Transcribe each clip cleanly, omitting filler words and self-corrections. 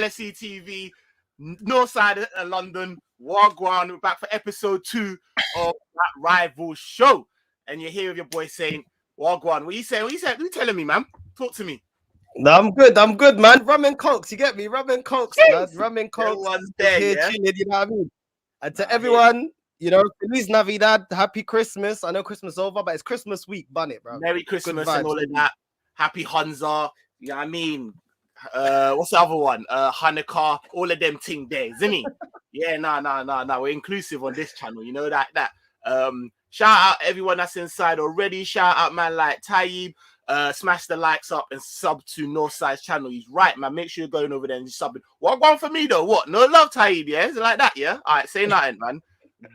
LFCTV, Northside London, Wagwan. We're back for episode 2 of that rival show. And you're here with your boy Saint. Wagwan, what you saying? What you telling me, man? Talk to me. No, I'm good, man. Rum and cokes, you get me? Rum and cokes, blood. Rum and cokes. Everyone's there, here, yeah? chilling, you know what I mean? And to everyone, you know, Feliz Navidad, Happy Christmas. I know Christmas is over, but it's Christmas week, bun it, bro. Merry Christmas and all of that. Happy Hanza, you know what I mean? What's the other one? Hanukkah, all of them ting days, isn't it? Yeah, no. We're inclusive on this channel, you know that. Shout out everyone that's inside already. Shout out man like Taib. Smash the likes up and sub to Northside's channel. He's right, man. Make sure you're going over there and subbing. What one for me though? What? No love, Taib, yeah? Is it like that, yeah? All right, say nothing, man.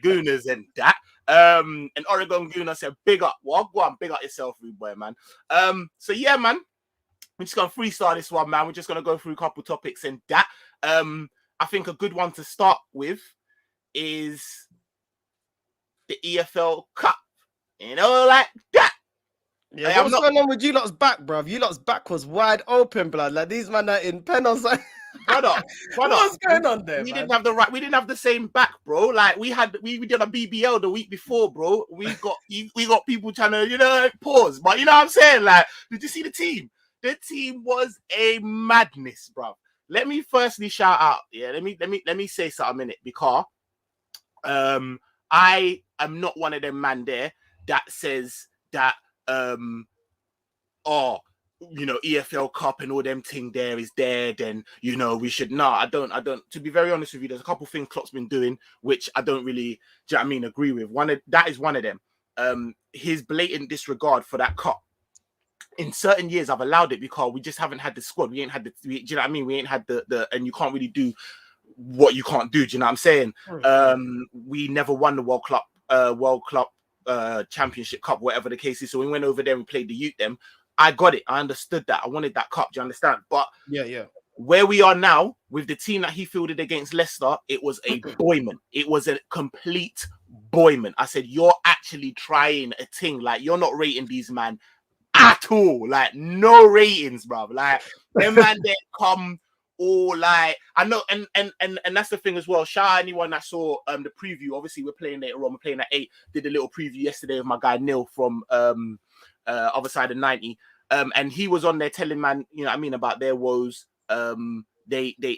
Gooners and that. And Oregon Gooner said, big up. Well, go on, big up yourself, rude boy, man. So yeah, man. We're just gonna freestyle this one, man. We're just gonna go through a couple topics and that. I think a good one to start with is the EFL Cup. You know, like that. Yeah, what's going on with you lot's back, bruv? You lot's back was wide open, blood. Like these men are in pen or something. Brother, what's going on there? We didn't have the same back, bro. Like we did a BBL the week before, bro. We got people trying to, you know, pause. But you know what I'm saying? Like, did you see the team? The team was a madness, bro. Let me firstly shout out. Yeah, let me say something in it because I am not one of them man there that says that you know, EFL Cup and all them thing there is dead, and you know we should. No, I don't. To be very honest with you, there's a couple things Klopp's been doing which I don't really, do you know what I mean, agree with. That is one of them. His blatant disregard for that cup. In certain years, I've allowed it because we just haven't had the squad. We ain't had do you know what I mean? We ain't had the, and you can't really do what you can't do. Do you know what I'm saying? We never won the World Club Championship Cup, whatever the case is. So we went over there and we played the youth them. I got it. I understood that. I wanted that cup. Do you understand? But yeah. Where we are now with the team that he fielded against Leicester, it was a boyman. It was a complete boyman. I said, you're actually trying a thing. Like, you're not rating these man at all. Like, no ratings, bro. Like, them man they come all like, I know, and that's the thing as well. Shout out anyone that saw the preview. Obviously, we're playing later on. We're playing at 8. Did a little preview yesterday with my guy Neil from other side of 90. And he was on there telling man, you know what I mean, about their woes. They you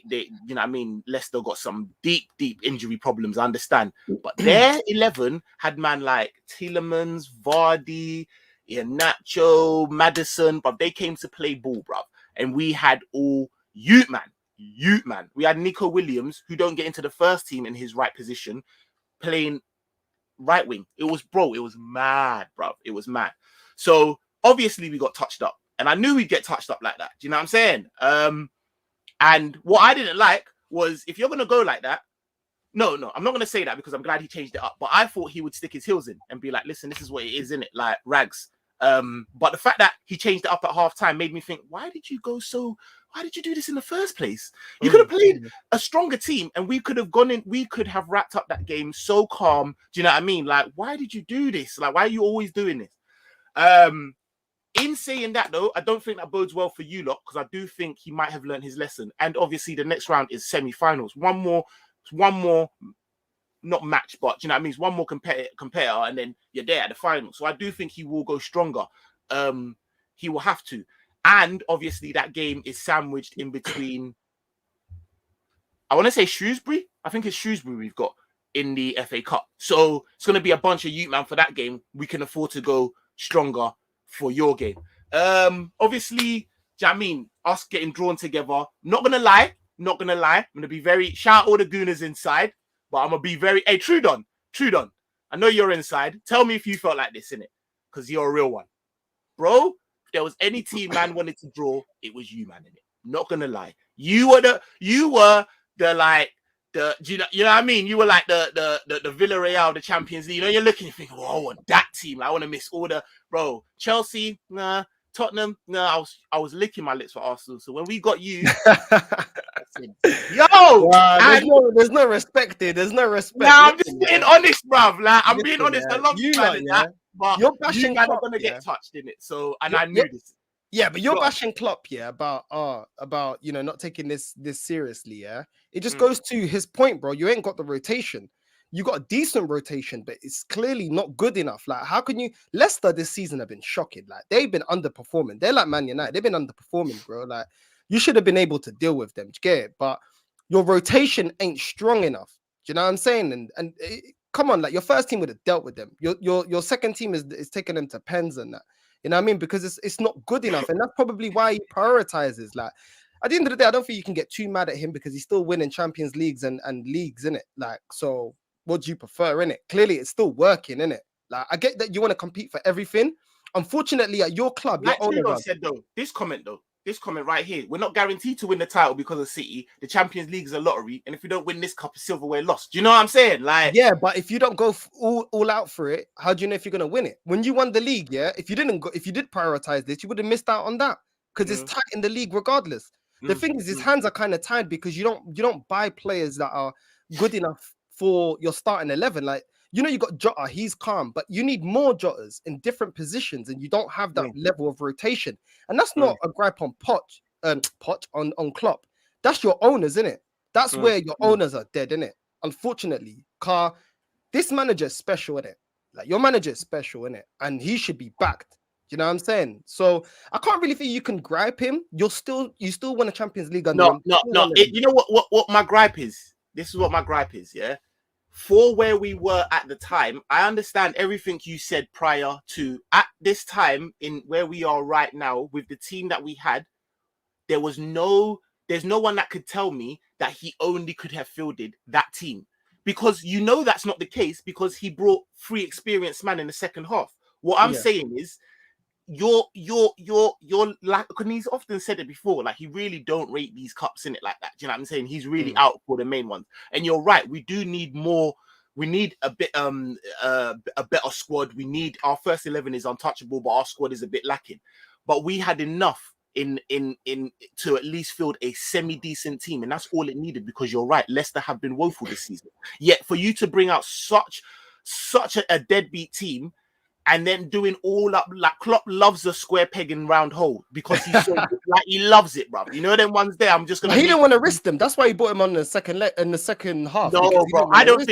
know what I mean, Leicester got some deep injury problems, I understand, but their 11 had man like Tielemans, Vardy, Nacho, Maddison, but they came to play ball, bruv. And we had all youth man. We had Nico Williams, who don't get into the first team in his right position, playing right wing. It was mad, bruv. It was mad. So obviously we got touched up, and I knew we'd get touched up like that. Do you know what I'm saying? And what I didn't like was, if you're going to go like that, no, I'm not going to say that because I'm glad he changed it up. But I thought he would stick his heels in and be like, listen, this is what it is, innit? Like, rags. But the fact that he changed it up at halftime made me think, why did you do this in the first place? You could have played a stronger team and we could have gone in, we could have wrapped up that game so calm. Do you know what I mean? Like, why did you do this? Like, why are you always doing this? In saying that, though, I don't think that bodes well for you lot, because I do think he might have learned his lesson. And obviously, the next round is semi-finals. One more, not match, but you know what I mean? It's one more competitor, and then you're there at the final. So I do think he will go stronger. He will have to. And obviously, that game is sandwiched in between, I want to say Shrewsbury. I think it's Shrewsbury we've got in the FA Cup. So it's going to be a bunch of youth man for that game. We can afford to go stronger for your game. Obviously, do you know what I mean? Us getting drawn together. Not gonna lie. I'm gonna be very, shout out all the gooners inside, but I'm gonna be very, hey, Trudon. I know you're inside. Tell me if you felt like this, innit? Because you're a real one. Bro, if there was any team man wanted to draw, it was you, man, innit? Not gonna lie. You were the like, do you know what I mean? You were like the Villarreal, the Champions League. You know, you're looking, you think, oh, I want that team. I want to miss all the, bro. Chelsea, nah. Tottenham, nah. I was licking my lips for Arsenal. So when we got you, said, yo, there's no respect there. There's no respect. Nah, I'm just being honest, bruv. Like, I'm being honest. I love you, man. But you're bashing you guys Klopp, are gonna get touched in it. So, and I knew this. Yeah, but you're bashing Klopp, yeah, about not taking this seriously, yeah. It just goes to his point, bro. You ain't got the rotation. You got a decent rotation, but it's clearly not good enough. Like, how can you? Leicester this season have been shocking. Like, they've been underperforming. They're like Man United. They've been underperforming, bro. Like, you should have been able to deal with them. Do you get it? But your rotation ain't strong enough. Do you know what I'm saying? Come on, like your first team would have dealt with them. Your second team is taking them to pens and that. You know what I mean? Because it's not good enough. And that's probably why he prioritizes. Like, at the end of the day, I don't think you can get too mad at him because he's still winning Champions Leagues and leagues, innit? Like, so what do you prefer, innit? Clearly, it's still working, innit? Like, I get that you want to compete for everything. Unfortunately, at your club, Like your owner said, this comment right here, we're not guaranteed to win the title because of City. The Champions League is a lottery, and if we don't win this cup, silverware lost. Do you know what I'm saying? Like, yeah, but if you don't go all out for it, how do you know if you're gonna win it? When you won the league, yeah, if you did prioritize this, you would have missed out on that because it's tight in the league regardless. The thing is, his hands are kind of tied because you don't buy players that are good enough for your starting 11. Like, you got Jota, he's calm, but you need more Jotas in different positions, and you don't have that level of rotation. And that's not a gripe on on Klopp. That's your owners, innit? That's where your owners are dead, innit? Unfortunately, this manager is special, innit? Like, your manager is special, innit? And he should be backed. Do you know what I'm saying? So I can't really think you can gripe him. You still win a Champions League under him. No. You know what my gripe is? This is what my gripe is, yeah? For where we were at the time, I understand everything you said prior to. At this time, in where we are right now, with the team that we had, there's no one that could tell me that he only could have fielded that team. Because that's not the case, because he brought 3 experienced men in the second half. What I'm saying is, you're like, because he's often said it before, like, he really don't rate these cups in it like that. Do you know what I'm saying? He's really out for the main ones. And you're right, we do need more. We need a bit a better squad. We need, our first 11 is untouchable, but our squad is a bit lacking. But we had enough in to at least field a semi-decent team, and that's all it needed, because you're right, Leicester have been woeful this season. Yet for you to bring out such a deadbeat team, and then doing all up, like, Klopp loves a square peg in round hole, because he's so like, he loves it, bro. You know them ones there. I'm just gonna. He didn't want to risk them. That's why he brought him on the second half. No, bro. I don't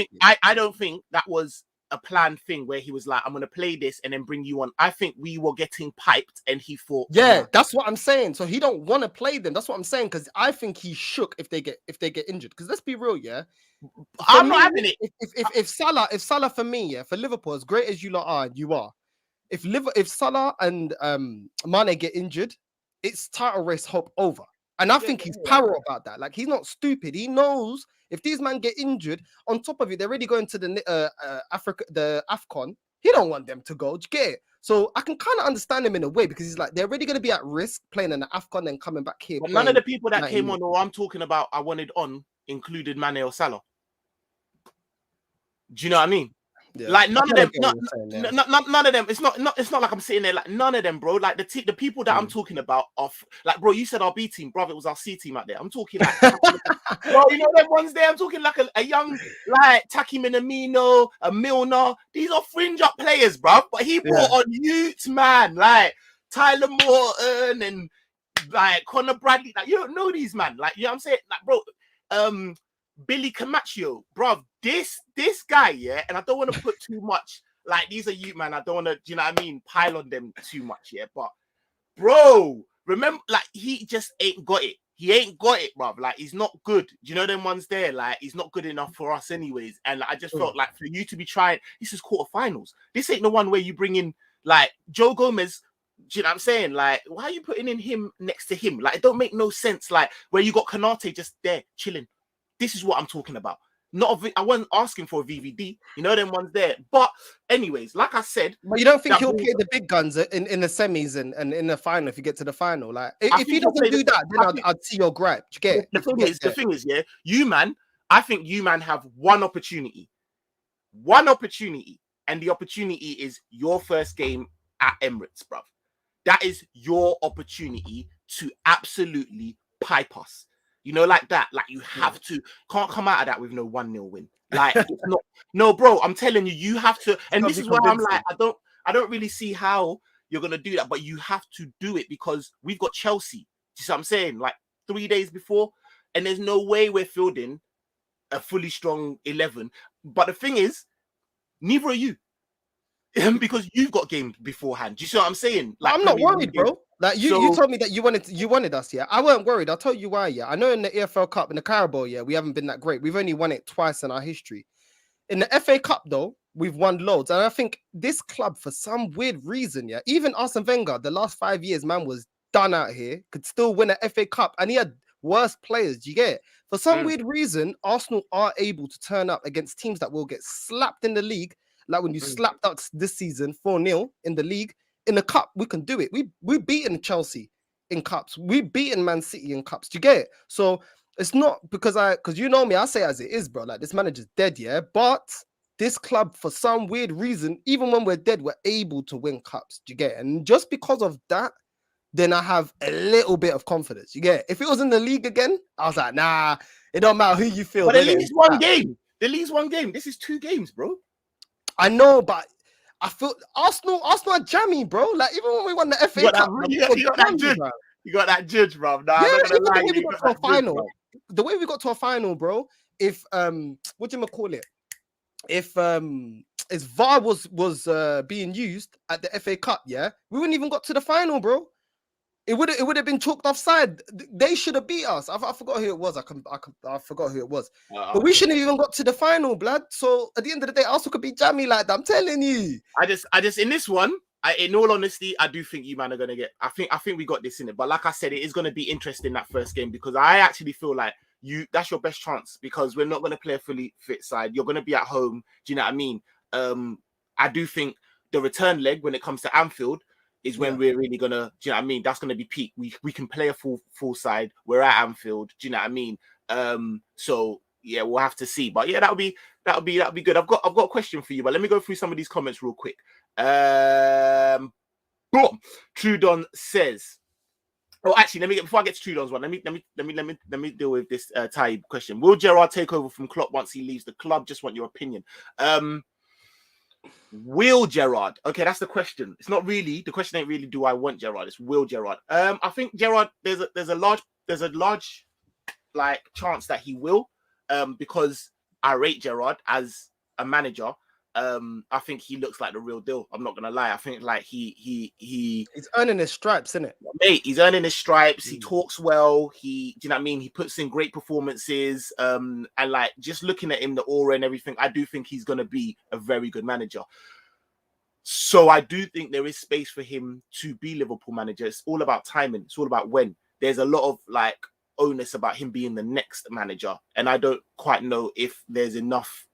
think that was a planned thing where he was like, I'm gonna play this and then bring you on. I think we were getting piped, and he thought, yeah, that's what I'm saying. So he don't want to play them. That's what I'm saying, because I think he's shook if they get injured. Because let's be real, yeah. I'm not having it. If Salah for me, yeah, for Liverpool, as great as you lot are, you are. If Salah and Mane get injured, it's title race hope over. And I think he's power about that. Like, he's not stupid. He knows if these men get injured, on top of it, they're already going to the AFCON. He don't want them to go. Do you get it? So I can kind of understand him in a way, because he's like, they're already going to be at risk playing in the AFCON and coming back here. But none of the people that came on, or I'm talking about, I wanted on, included Mane or Salah. Do you know what I mean? Yeah. Like, none of them, none of them. It's not like I'm sitting there, like, none of them, bro. Like, the people that I'm talking about are, like, bro, you said our B team, brother, it was our C team out there. I'm talking like, bro, you know them ones there. I'm talking like a young, like, Taki Minamino, a Milner. These are fringe up players, bro. But he brought on youths, man, like Tyler Morton and like Conor Bradley. Like, you don't know these, man. Like, you know what I'm saying? Like, bro, Billy Camacho, bro, this guy, yeah, and I don't want to put too much, like, these are you, man. I don't want to, you know what I mean, pile on them too much, yeah. But, bro, remember, like, he just ain't got it. He ain't got it, bro. Like, he's not good. Do you know them ones there? Like, he's not good enough for us, anyways. And I just felt like, for you to be trying, this is quarterfinals. This ain't the one where you bring in, like, Joe Gomez. Do you know what I'm saying? Like, why are you putting in him next to him? Like, it don't make no sense. Like, where you got Kanate just there chilling. This is what I'm talking about. I wasn't asking for a VVD. You know them ones there. But anyways, like I said, but you don't think he'll play the big guns in the semis and in the final if you get to the final? Like, if he doesn't do that, then I'd see your gripe. The thing is, yeah, you man. I think you man have one opportunity, and the opportunity is your first game at Emirates, bruv. That is your opportunity to absolutely pipe us. You know, like that. Like, you have to, can't come out of that with no 1-0 win. Like, it's not, no, bro, I'm telling you, you have to. And this is why I'm like, I don't really see how you're gonna do that, but you have to do it because we've got Chelsea. Do you see what I'm saying? Like 3 days before, and there's no way we're fielding a fully strong 11. But the thing is, neither are you. Because you've got games beforehand. Do you see what I'm saying? Like I'm not Premier worried, League games. bro. Like you told me that you wanted us, yeah. I weren't worried. I'll tell you why, yeah. I know in the EFL Cup and the Carabao, yeah, we haven't been that great. We've only won it twice in our history. In the FA Cup, though, we've won loads. And I think this club, for some weird reason, yeah, even Arsene Wenger, the last 5 years, man, was done out here, could still win an FA Cup, and he had worse players. Do you get it? For some weird reason, Arsenal are able to turn up against teams that will get slapped in the league. Like when you slapped us this season 4-0 in the league. In the cup, we can do it. We've beaten Chelsea in cups. We've beaten Man City in cups. Do you get it? So it's not because you know me, I say as it is, bro. Like this manager's dead, yeah. But this club, for some weird reason, even when we're dead, we're able to win cups. Do you get it? And just because of that, then I have a little bit of confidence. You get it? If it was in the league again, I was like, nah, it don't matter who you feel. But at least one game. The league's one game. This is 2 games, bro. I know, but I feel Arsenal are jammy, bro. Like even when we won the FA Cup, you got that judge. You got that judge, bro. Nah, yeah, I'm not gonna lie, the way we got to a final. The way we got to a final, bro. If what do you call it? If VAR was being used at the FA Cup, yeah, we wouldn't even got to the final, bro. It would have been chalked offside. They should have beat us. I forgot who it was. I forgot who it was. But we shouldn't have even got to the final, blood. So at the end of the day, Arsenal could be jammy like that. I'm telling you. I just in this one, in all honesty, I do think you man are gonna get. I think we got this in it. But like I said, it is gonna be interesting that first game because I actually feel like that's your best chance because we're not gonna play a fully fit side. You're gonna be at home. Do you know what I mean? I do think the return leg when it comes to Anfield is when we're really gonna, do you know what I mean? That's gonna be peak. We can play a full side. We're at Anfield. Do you know what I mean? So yeah, we'll have to see. But yeah, that'll be good. I've got a question for you, but let me go through some of these comments real quick. Boom. Trudon says. Oh, actually, before I get to Trudon's one, let me deal with this Taib question. Will Gerrard take over from Klopp once he leaves the club? Just want your opinion. Will Gerrard? Okay, that's the question. It's not really the question. Ain't really do I want Gerrard? It's will Gerrard. I think Gerrard. There's a large like chance that he will. Because I rate Gerrard as a manager. I think he looks like the real deal. I'm not gonna lie. I think like he's earning his stripes, isn't it? Mate, he's earning his stripes. He talks well. Do you know what I mean? He puts in great performances. And like just looking at him, the aura and everything, I do think he's gonna be a very good manager. So I do think there is space for him to be Liverpool manager. It's all about timing. It's all about when. There's a lot of like onus about him being the next manager, and I don't quite know if there's enough.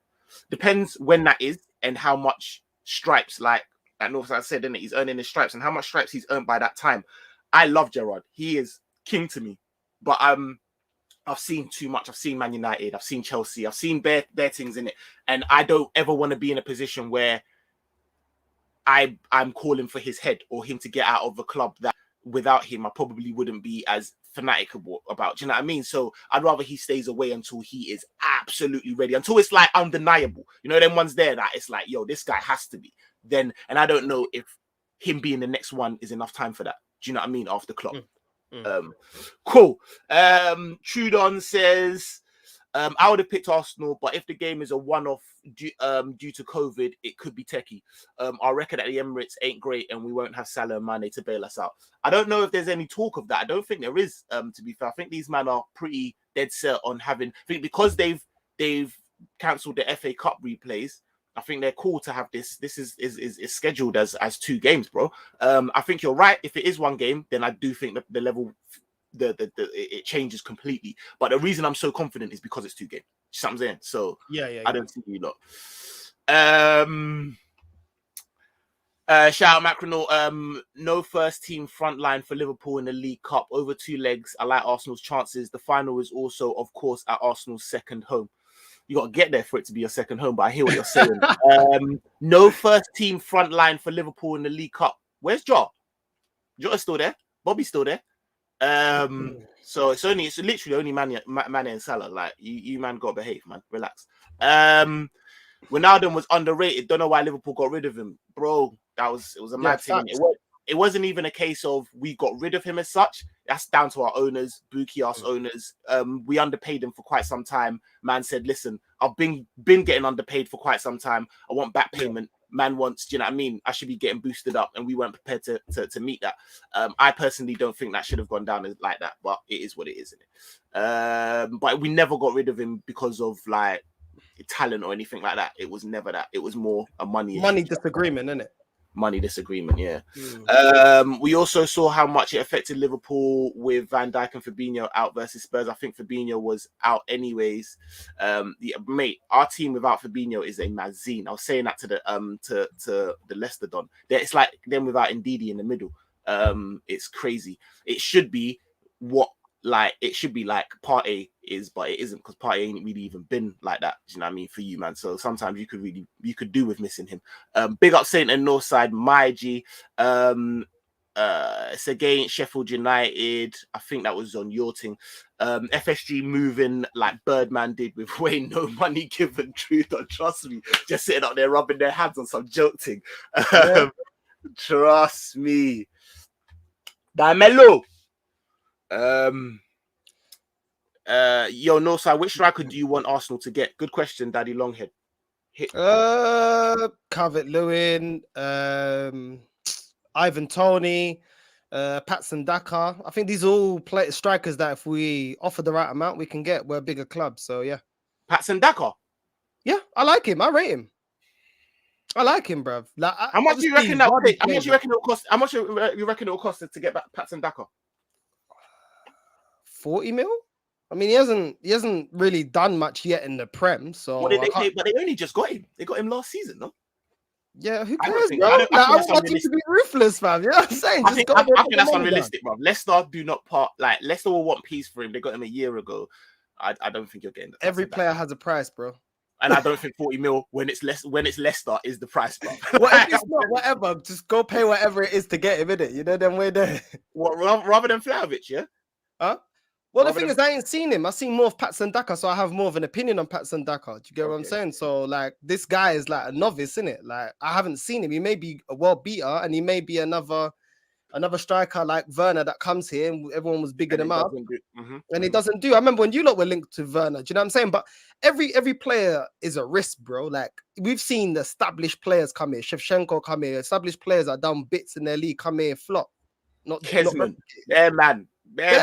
Depends when that is and how much stripes, like Northside said, isn't it? He's earning his stripes and how much stripes he's earned by that time. I love Gerrard. He is king to me, but I've seen too much. I've seen Man United. I've seen Chelsea. I've seen bare things in it, and I don't ever want to be in a position where I'm calling for his head or him to get out of a club that without him I probably wouldn't be as fanatic about. Do you know what I mean? So I'd rather he stays away until he is absolutely ready, until it's like undeniable. You know, them ones there that it's like, yo, this guy has to be. Then, and I don't know if him being the next one is enough time for that. Do you know what I mean? After Klopp. Cool. Trudon says, I would have picked Arsenal, but if the game is a one-off due to COVID, it could be techie. Our record at the Emirates ain't great, and we won't have Salah and Mane to bail us out. I don't know if there's any talk of that. I don't think there is. To be fair, I think these men are pretty dead set on having. I think because they've cancelled the FA Cup replays. I think they're cool to have this. This is scheduled as 2 games, bro. I think you're right. If it is 1 game, then I do think that the level. It changes completely, but the reason I'm so confident is because it's 2 games. You know what I'm saying? So yeah. I don't see you lot. Shout out Macronaut. No first team front line for Liverpool in the League Cup. Over 2 legs. I like Arsenal's chances. The final is also, of course, at Arsenal's second home. You got to get there for it to be your second home, but I hear what you're saying. No first team front line for Liverpool in the League Cup. Where's Jaw? Jaw's still there. Bobby's still there. So it's literally only Mane and Salah. Like you man got to behave, man. Relax. Ronaldo was underrated. Don't know why Liverpool got rid of him, bro. It was a mad thing. it wasn't even a case of we got rid of him as such. That's down to our owners, bookie ass owners. We underpaid him for quite some time. Man said, listen, I've been getting underpaid for quite some time. I want back payment. Man wants, do you know what I mean? I should be getting boosted up, and we weren't prepared to meet that. I personally don't think that should have gone down like that, but it is what it is, isn't it? But we never got rid of him because of like talent or anything like that. It was never that. It was more a money disagreement, isn't it? Money disagreement, yeah. We also saw how much it affected Liverpool with Van Dijk and Fabinho out versus Spurs. I think Fabinho was out anyways. Mate, our team without Fabinho is a mazine. I was saying that to the Leicester Don. It's like them without Ndidi in the middle. It's crazy. It should be like Partey is, but it isn't, because Partey ain't really even been like that. Do you know what I mean? For you, man. So sometimes you could do with missing him. Big up Saint and Northside, my G. It's against Sheffield United. I think that was on your thing. FSG moving like Birdman did with Wayne. No money given. Truth or trust me. Just sitting up there rubbing their hands on some joke thing. Trust me. Damelo. Yo, Northside, which striker do you want Arsenal to get? Good question, Daddy Longhead. Calvert-Lewin, Ivan Toney, Patson Daka. I think these are all strikers that if we offer the right amount, we can get. We're a bigger club, so yeah. Patson Daka? Yeah, I like him. I rate him. I like him, bruv. Like, how much do you reckon that? How much you reckon it will cost? How much you reckon it will cost to get back Patson Daka? 40 mil. I mean, he hasn't really done much yet in the Prem. So what did they pay? But they only just got him. They got him last season, no? Yeah, who cares, bro? I want you to be ruthless, fam. You know what I'm saying? I think that's unrealistic, bro. Leicester do not part. Like, Leicester will want peace for him. They got him a year ago. I don't think you're getting that. Every player has a price, bro. And I don't think 40 mil when it's Leicester is the price, bro. Well, if it's not, whatever, just go pay whatever it is to get him, innit? You know, then we're there. What, rather than Vlahovic, yeah? Huh? Well, the thing is, I ain't seen him. I've seen more of Patson Daka, so I have more of an opinion on Patson Daka. Do you get what I'm saying? So, like, this guy is like a novice, innit? Like, I haven't seen him. He may be a world beater, and he may be another striker like Werner that comes here, and everyone was bigging him up, and he doesn't do. I remember when you lot were linked to Werner. Do you know what I'm saying? But every player is a risk, bro. Like, we've seen the established players come here. Shevchenko come here. Established players that done bits in their league come here, flop. Not Kesman. Man. Man.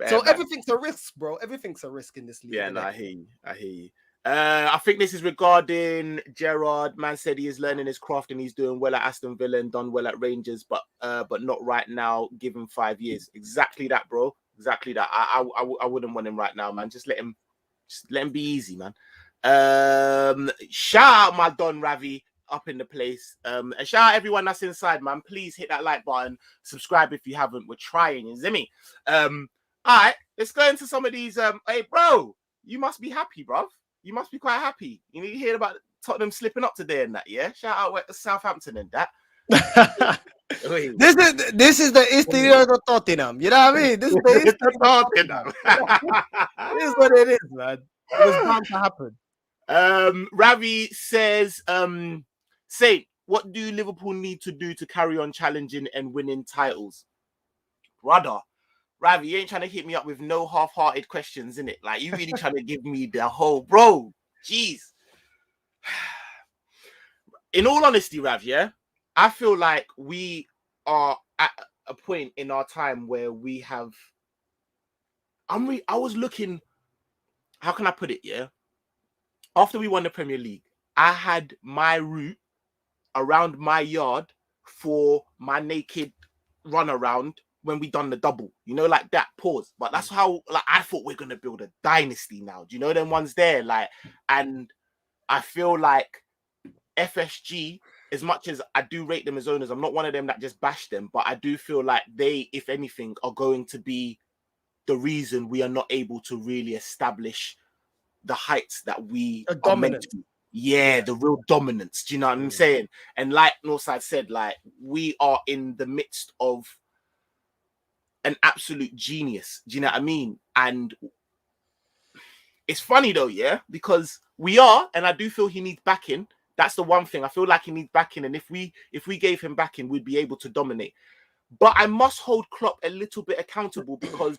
So everything's a risk, bro. Everything's a risk in this league. Yeah, no, I hear you. I think this is regarding Gerrard. Man said he is learning his craft and he's doing well at Aston Villa and done well at Rangers, but not right now. Give him 5 years. Exactly that, bro. Exactly that. I wouldn't want him right now, man. Just let him be easy, man. Shout out my Don Ravi up in the place. And shout out everyone that's inside, man. Please hit that like button. Subscribe if you haven't. We're trying, you see me? All right, let's go into some of these. Hey, bro, you must be happy, bro. You must be quite happy. You need to hear about Tottenham slipping up today and that, yeah? Shout out Southampton and that. This is the history of Tottenham. You know what I mean? This is the history of Tottenham. This is what it is, man. It was bound to happen. Ravi says, Saint, what do Liverpool need to do to carry on challenging and winning titles? Brother, Ravi, you ain't trying to hit me up with no half-hearted questions, innit? Like, you really trying to give me the whole, bro. Jeez. In all honesty, Rav, yeah, I feel like we are at a point in our time where we have. I was looking. How can I put it? Yeah. After we won the Premier League, I had my route around my yard for my naked run around when we done the double, you know, like that. Pause. But that's how, like, I thought we're gonna build a dynasty now. Do you know them ones there? Like, and I feel like FSG, as much as I do rate them as owners, I'm not one of them that just bash them, but I do feel like they, if anything, are going to be the reason we are not able to really establish the heights that we are meant to. Yeah, the real dominance. Do you know what I'm saying? And like Northside said, like, we are in the midst of an absolute genius. Do you know what I mean? And it's funny though, yeah, because we are, and I do feel he needs backing. That's the one thing. I feel like he needs backing, and if we gave him backing, we'd be able to dominate. But I must hold Klopp a little bit accountable because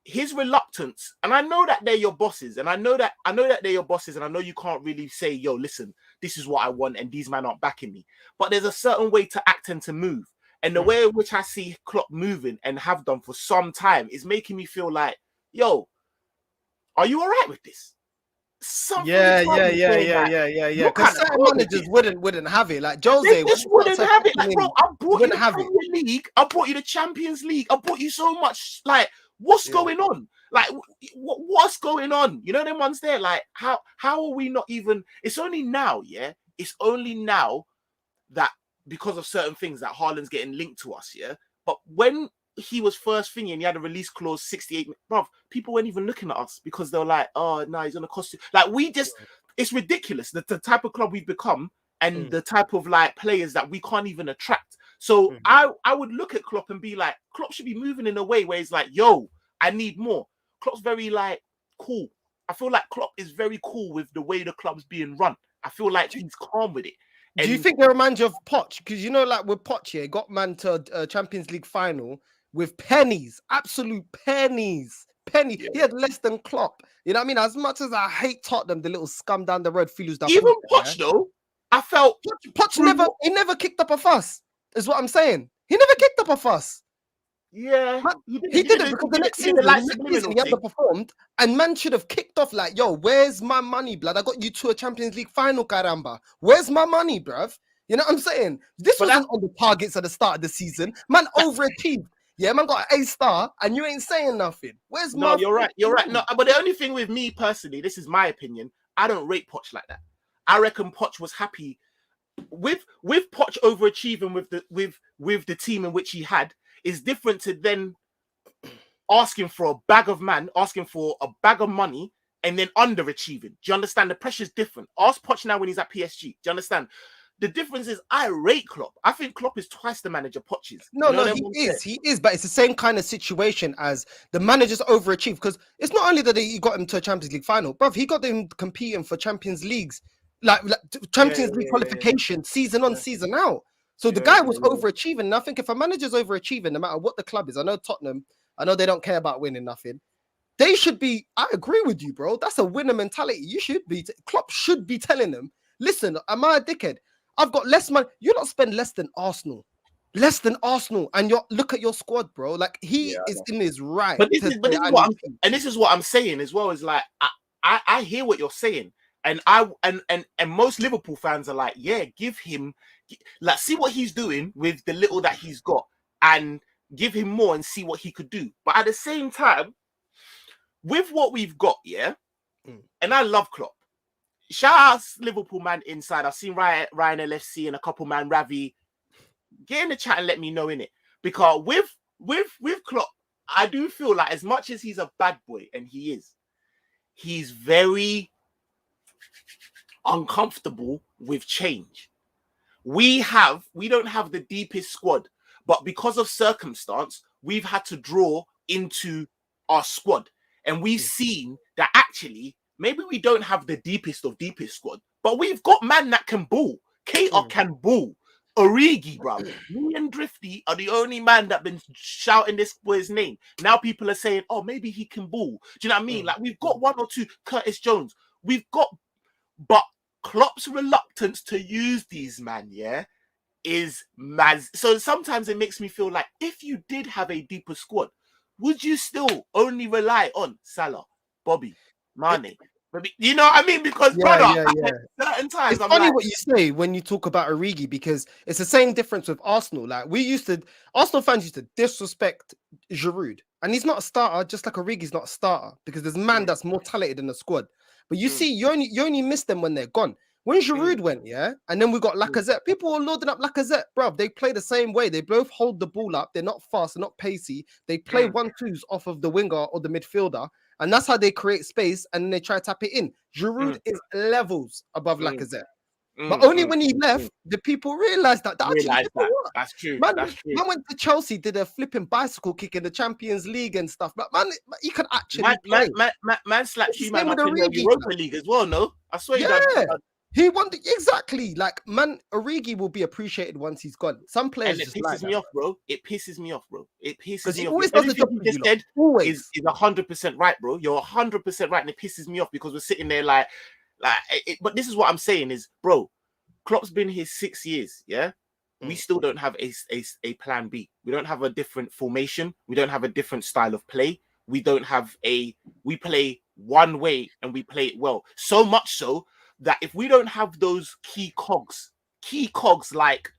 his reluctance, and I know that they're your bosses, and I know that they're your bosses, and I know you can't really say, yo, listen, this is what I want, and these men aren't backing me. But there's a certain way to act and to move. And the way in which I see Klopp moving and have done for some time is making me feel like, yo, are you all right with this? Yeah. Because certain managers wouldn't have it. Like Jose, they just wouldn't have it. Like, bro, I brought you the Premier League. I brought you the Champions League. I brought you so much. Like, what's going on? Like, what's going on? You know, them ones there. Like, how are we not even? It's only now, yeah. It's only now that because of certain things that Haaland's getting linked to us, yeah. But when he was first thingy and he had a release clause 68, bruv, people weren't even looking at us because they were like, oh no, he's gonna cost you. Like, we just, it's ridiculous the type of club we've become and the type of like players that we can't even attract. So I would look at Klopp and be like, Klopp should be moving in a way where he's like, yo, I need more. Klopp's very like cool. I feel like Klopp is very cool with the way the club's being run. I feel like he's calm with it. Do you think they remind you of Poch? Because you know, like with Poch here, got man to a Champions League final with pennies, absolute pennies. Yeah. He had less than Klopp. You know what I mean? As much as I hate Tottenham, the little scum down the road, feelers that even Poch though, I felt Poch never kicked up a fuss. Is what I'm saying. He never kicked up a fuss. Yeah, he didn't because the next season he underperformed, and man should have kicked off like, yo, where's my money, blood? I got you to a Champions League final, caramba. Where's my money, bruv? You know what I'm saying? This wasn't on the targets at the start of the season. Man overachieved. Yeah, man got an A-star, and you ain't saying nothing. Where's my... No, you're right. No, but the only thing with me personally, this is my opinion, I don't rate Poch like that. I reckon Poch was happy with Poch overachieving with the team in which he had. Is different to then asking for a bag of money and then underachieving. Do you understand? The pressure's different. Ask Poch now when he's at PSG. Do you understand? The difference is I rate Klopp. I think Klopp is twice the manager Poch is. No, he is, but it's the same kind of situation as the managers overachieve, because it's not only that he got him to a Champions League final, bruv, he got them competing for Champions Leagues, like Champions League qualification, season on, season out. So the guy was overachieving. And I think if a manager's overachieving, no matter what the club is, I know Tottenham, I know they don't care about winning nothing. They should be, I agree with you, bro. That's a winner mentality. You should be, Klopp should be telling them, listen, am I a dickhead? I've got less money. You don't spend less than Arsenal. And look at your squad, bro. Like, he is in his right. But this is what I'm saying as well, is like, I hear what you're saying. And most Liverpool fans are like, yeah, give him, like, see what he's doing with the little that he's got and give him more and see what he could do. But at the same time, with what we've got, and I love Klopp. Shout out Liverpool man inside. I've seen Ryan LFC and a couple man Ravi. Get in the chat and let me know in it. Because with Klopp, I do feel like as much as he's a bad boy, and he's very uncomfortable with change. We don't have the deepest squad, but because of circumstance, we've had to draw into our squad. And we've seen that actually, maybe we don't have the deepest squad, but we've got man that can ball. Cater can ball. Origi, bro. Me and Drifty are the only man that been shouting this boy's name. Now people are saying, oh, maybe he can ball. Do you know what I mean? Like, we've got one or two, Curtis Jones. But Klopp's reluctance to use these man, is mad. So sometimes it makes me feel like if you did have a deeper squad, would you still only rely on Salah, Bobby, Mane? You know what I mean? Because certain times it's funny what you say when you talk about Origi, because it's the same difference with Arsenal. Like, Arsenal fans used to disrespect Giroud, and he's not a starter, just like Origi's not a starter, because there's a man that's more talented in the squad. But you see, you only miss them when they're gone. When Giroud went, and then we got Lacazette. People were loading up Lacazette, bruv. They play the same way. They both hold the ball up. They're not fast, they're not pacey. They play 1-2s off of the winger or the midfielder, and that's how they create space, and then they try to tap it in. Giroud is levels above Lacazette. But only when he left, the people realized that. That's true. Man went to Chelsea, did a flipping bicycle kick in the Champions League and stuff. But man, he can actually play. Man slapped you man up in the Europa League as well, no? I swear he done. He won exactly. Like, man, Origi will be appreciated once he's gone. Some players And it just pisses like me that off, bro. It pisses me off, bro. It pisses because me he off. always does the Everything job you for just you lot. said Always. is 100% right, bro. You're 100% right, and it pisses me off because we're sitting there like. But this is what I'm saying is, bro. Klopp's been here 6 years, yeah. We still don't have a plan B. We don't have a different formation. We don't have a different style of play. We don't have we play one way and we play it well. So much so that if we don't have those key cogs like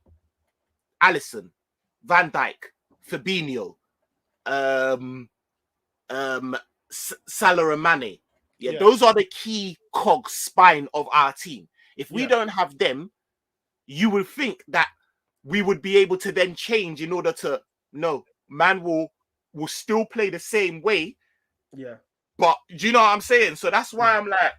Alisson, Van Dijk, Fabinho, um, Salah and Mane, those are the key cogs spine of our team. If we don't have them, you would think that we would be able to then change in order to man will still play the same way. Yeah. But do you know what I'm saying? So that's why I'm like,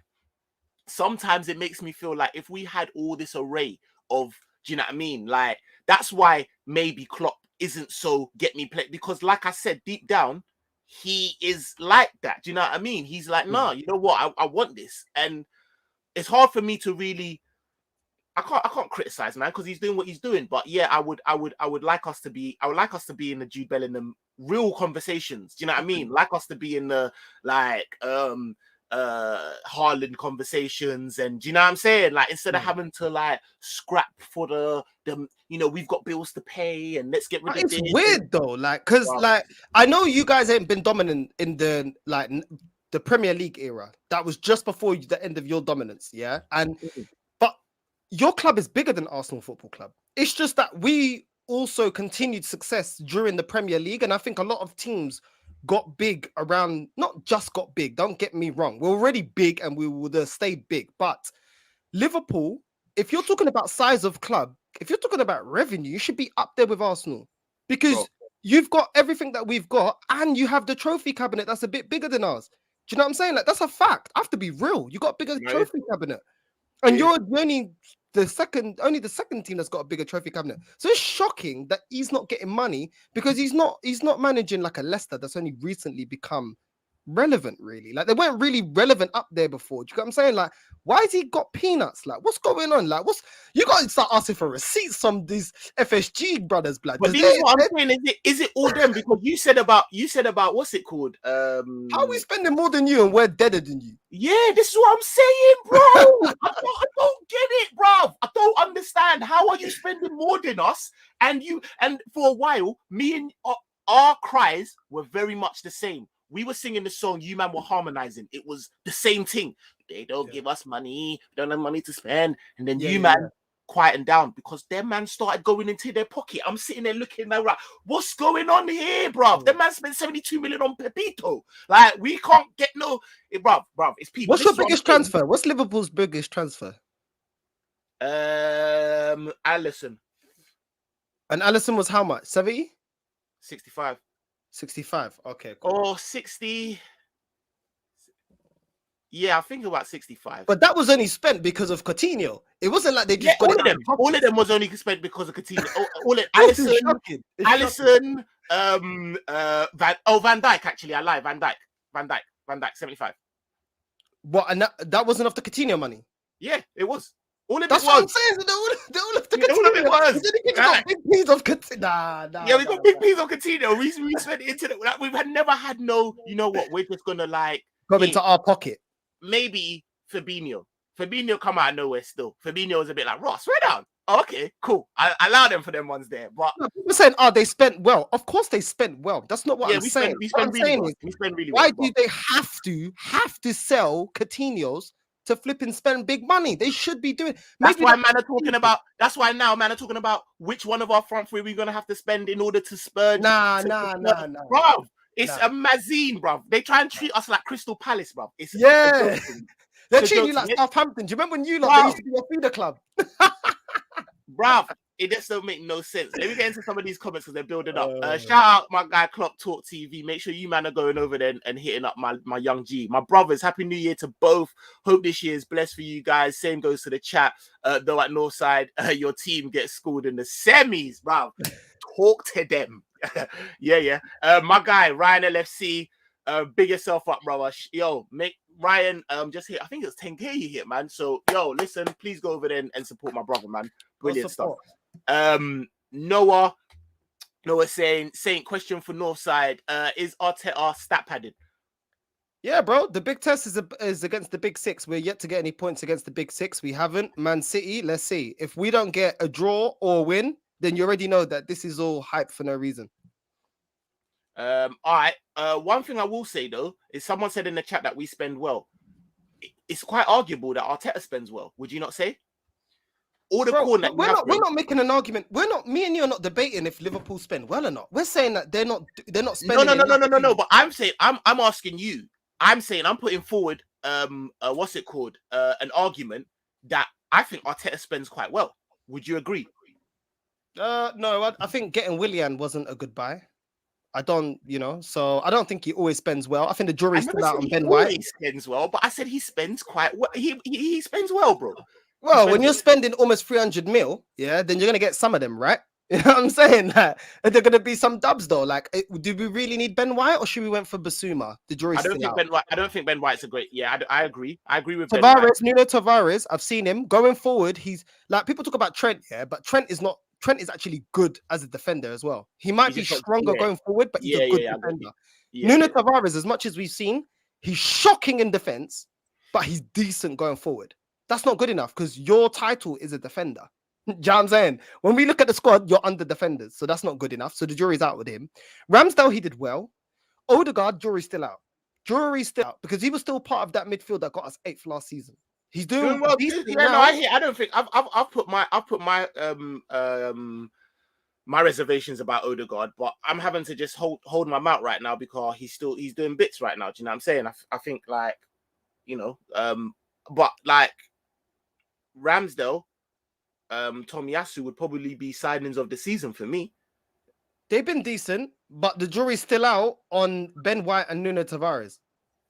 sometimes it makes me feel like if we had all this array of, do you know what I mean? Like, that's why maybe Klopp isn't so get me play, because like I said, deep down, he is like that. Do you know what I mean? He's like, no, you know what? I want this. And it's hard for me to really, I can't criticize, man, because he's doing what he's doing. But yeah, I would like us to be in the Jude Bellingham real conversations. Do you know what I mean? Like us to be in the Haaland conversations, and do you know what I'm saying? Like, instead of having to like scrap for the we've got bills to pay and let's get rid of It's this. weird though, like, because like I know you guys ain't been dominant in the the Premier League era. That was just before the end of your dominance, yeah. And but your club is bigger than Arsenal Football Club. It's just that we also continued success during the Premier League, and I think a lot of teams got big around. Not just got big. Don't get me wrong. We're already big, and we would have stayed big. But Liverpool, if you're talking about size of club, if you're talking about revenue, you should be up there with Arsenal because you've got everything that we've got, and you have the trophy cabinet that's a bit bigger than ours. Do you know what I'm saying? Like, that's a fact. I have to be real. You got a bigger trophy cabinet, and you're only the second team that's got a bigger trophy cabinet. So it's shocking that he's not getting money because he's not managing like a Leicester that's only recently become relevant, really. Like, they weren't really relevant up there before. Do you get what I'm saying? Like, why has he got peanuts? Like, what's going on? Like, you got to start asking for receipts from these FSG brothers, blood. But this is what I'm saying. Is it all them? Because you said about what's it called? How are we spending more than you and we're deader than you? Yeah, this is what I'm saying, bro. I don't get it, bro. I don't understand. How are you spending more than us? And for a while, me and our cries were very much the same. We were singing the song, you man were harmonizing. It was the same thing. They don't give us money. We don't have money to spend. And then man quieting down because their man started going into their pocket. I'm sitting there looking like, what's going on here, bruv? Their man spent 72 million on Pepito. Like, we can't get bruv, it's people. What's your biggest transfer? What's Liverpool's biggest transfer? Alisson. And Alisson was how much? 70? 65. 65. Okay, cool. Or 60. Yeah, I think about 65. But that was only spent because of Coutinho. It wasn't like they just got all of them. All of them was only spent because of Coutinho. Alisson, Van Dijk, actually. I lied. Van Dijk, 75. What? And that wasn't off the Coutinho money? Yeah, it was. All of That's it what was. I'm saying. All of the Coutinho. All of it was. We got big piece of Coutinho. Nah. Yeah, we got big piece of Coutinho. We spent it into that. We've never had you know what? We're just going to like go into our pocket. Maybe Fabinho. Fabinho come out of nowhere still. Fabinho was a bit like, Ross, right down. Oh, okay, cool. I allow them for them ones there. But people saying, they spent well. Of course they spent well. That's not what I'm saying. We spend really well. Why do they have to sell Coutinho's to flip and spend big money? They should be doing. That's why man are talking about. That's why now man are talking about which one of our front three we're gonna have to spend in order to spurge. Nah. Bro, it's a mazine, bro. They try and treat us like Crystal Palace, bro. It's they're treating you like Southampton. Do you remember when you they used to be a feeder club? Bruv, it just don't make no sense. Let me get into some of these comments because they're building up. Shout out my guy Klopp Talk TV. Make sure you man are going over there and hitting up my young G. My brothers, happy new year to both. Hope this year is blessed for you guys. Same goes to the chat. Though at Northside, your team gets schooled in the semis, bruv. Talk to them. Yeah. My guy Ryan LFC. Big yourself up, brother. Yo, make Ryan just hit. I think it's 10K you hit, man. So yo, listen, please go over there and support my brother, man. Brilliant stuff. Noah saying, Saint, question for Northside. Is Arteta stat padded? Yeah, bro. The big test is against the big six. We're yet to get any points against the big six. We haven't. Man City, let's see. If we don't get a draw or a win, then you already know that this is all hype for no reason. All right. One thing I will say though is someone said in the chat that we spend well. It's quite arguable that Arteta spends well. Would you not say? All the corn that we're not making an argument. Me and you are not debating if Liverpool spend well or not. We're saying that they're not spending. No. But I'm saying I'm asking you. I'm saying I'm putting forward what's it called? An argument that I think Arteta spends quite well. Would you agree? No, I think getting Willian wasn't a good buy. I don't, so I don't think he always spends well. I think the jury's still out on Ben White. He spends well, but I said he spends quite well. He spends well, bro. Well, when you're spending almost 300 mil, yeah, then you're gonna get some of them, right? You know what I'm saying? That they're gonna be some dubs though. Like, do we really need Ben White, or should we went for Basuma? The jury's still out. I don't think Ben White's a great. Yeah, I agree. I agree with Tavares. Nuno Tavares. I've seen him going forward. He's like, people talk about Trent, yeah, but Trent is actually good as a defender as well. He might be stronger going forward, but he's a good defender. Nuno Tavares, as much as we've seen, he's shocking in defense, but he's decent going forward. That's not good enough because your title is a defender. Do you know what I'm saying? When we look at the squad, you're under defenders, so that's not good enough. So the jury's out with him. Ramsdale, he did well. Odegaard, jury's still out. Jury's still out because he was still part of that midfield that got us 8th last season. He's doing well. I don't think I've put my my reservations about Odegaard, but I'm having to just hold my mouth right now because he's doing bits right now. Do you know what I'm saying? I think like, but like Ramsdale, Tomiyasu would probably be signings of the season for me. They've been decent, but the jury's still out on Ben White and Nuno Tavares.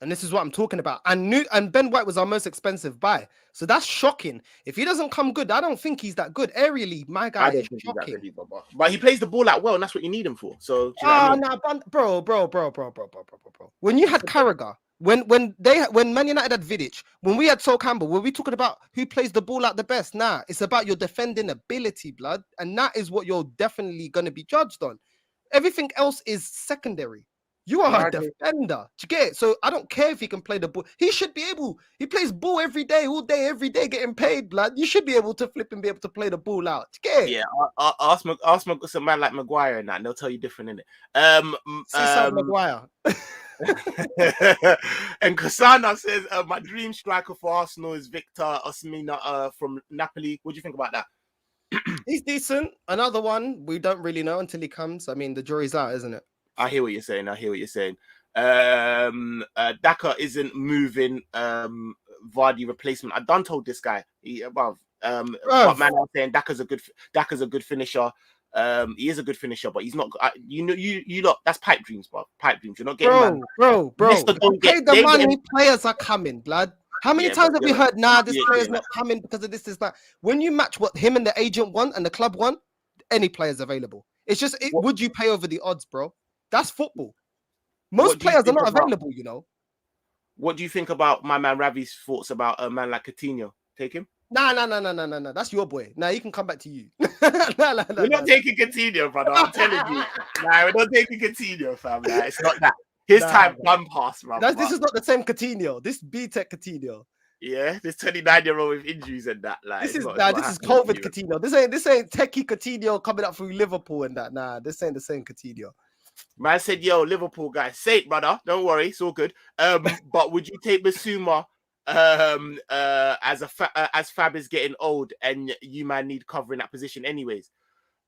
And this is what I'm talking about. And Ben White was our most expensive buy. So that's shocking. If he doesn't come good, I don't think he's that good. Aerially, my guy is shocking. But he plays the ball out well, and that's what you need him for. So, bro. When you had Carragher, when Man United had Vidic, when we had Sol Campbell, were we talking about who plays the ball out the best? Nah, it's about your defending ability, blood. And that is what you're definitely going to be judged on. Everything else is secondary. You are a defender. Do you get it? So I don't care if he can play the ball. He should be able. He plays ball every day, all day, every day, getting paid, blood. You should be able to flip and be able to play the ball out. Do you get it? Yeah, ask some man like Maguire and that, and they'll tell you different, innit? Maguire. And Kasana says, my dream striker for Arsenal is Victor Osimhen from Napoli. What do you think about that? He's decent. Another one we don't really know until he comes. I mean, the jury's out, isn't it? I hear what you're saying. Daka isn't moving. Vardy replacement. I done told this guy. But man, I'm saying Daka's a good finisher. He is a good finisher, but he's not. You lot. That's pipe dreams, bro. Pipe dreams. You're not getting. Bro. The money players are coming, blood. How many times have we heard? Nah, this player's not coming because of this. Is that when you match what him and the agent want and the club want, any player's available. It's just, would you pay over the odds, bro? That's football. Most players are not available, you know. What do you think about my man Ravi's thoughts about a man like Coutinho? Take him? Nah. That's your boy. Nah, he can come back to you. We're not taking Coutinho, brother. I'm telling you. Nah, we're not taking Coutinho, fam. Nah, it's not that. His time done past, bro. This is not the same Coutinho. This B-Tech Coutinho. Yeah, this 29-year-old with injuries and that. Like, this is COVID Coutinho. This ain't techie Coutinho coming up through Liverpool and that. Nah, this ain't the same Coutinho. Man said, yo, Liverpool guy, Saint, brother, don't worry, it's all good. But would you take Basuma as Fab is getting old and you man need covering that position anyways?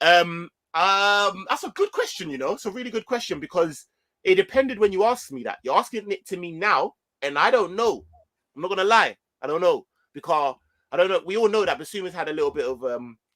That's a good question, you know. It's a really good question because it depended when you asked me that. You're asking it to me now, and I don't know. I'm not gonna lie, I don't know because I don't know. We all know that Basuma's had a little bit of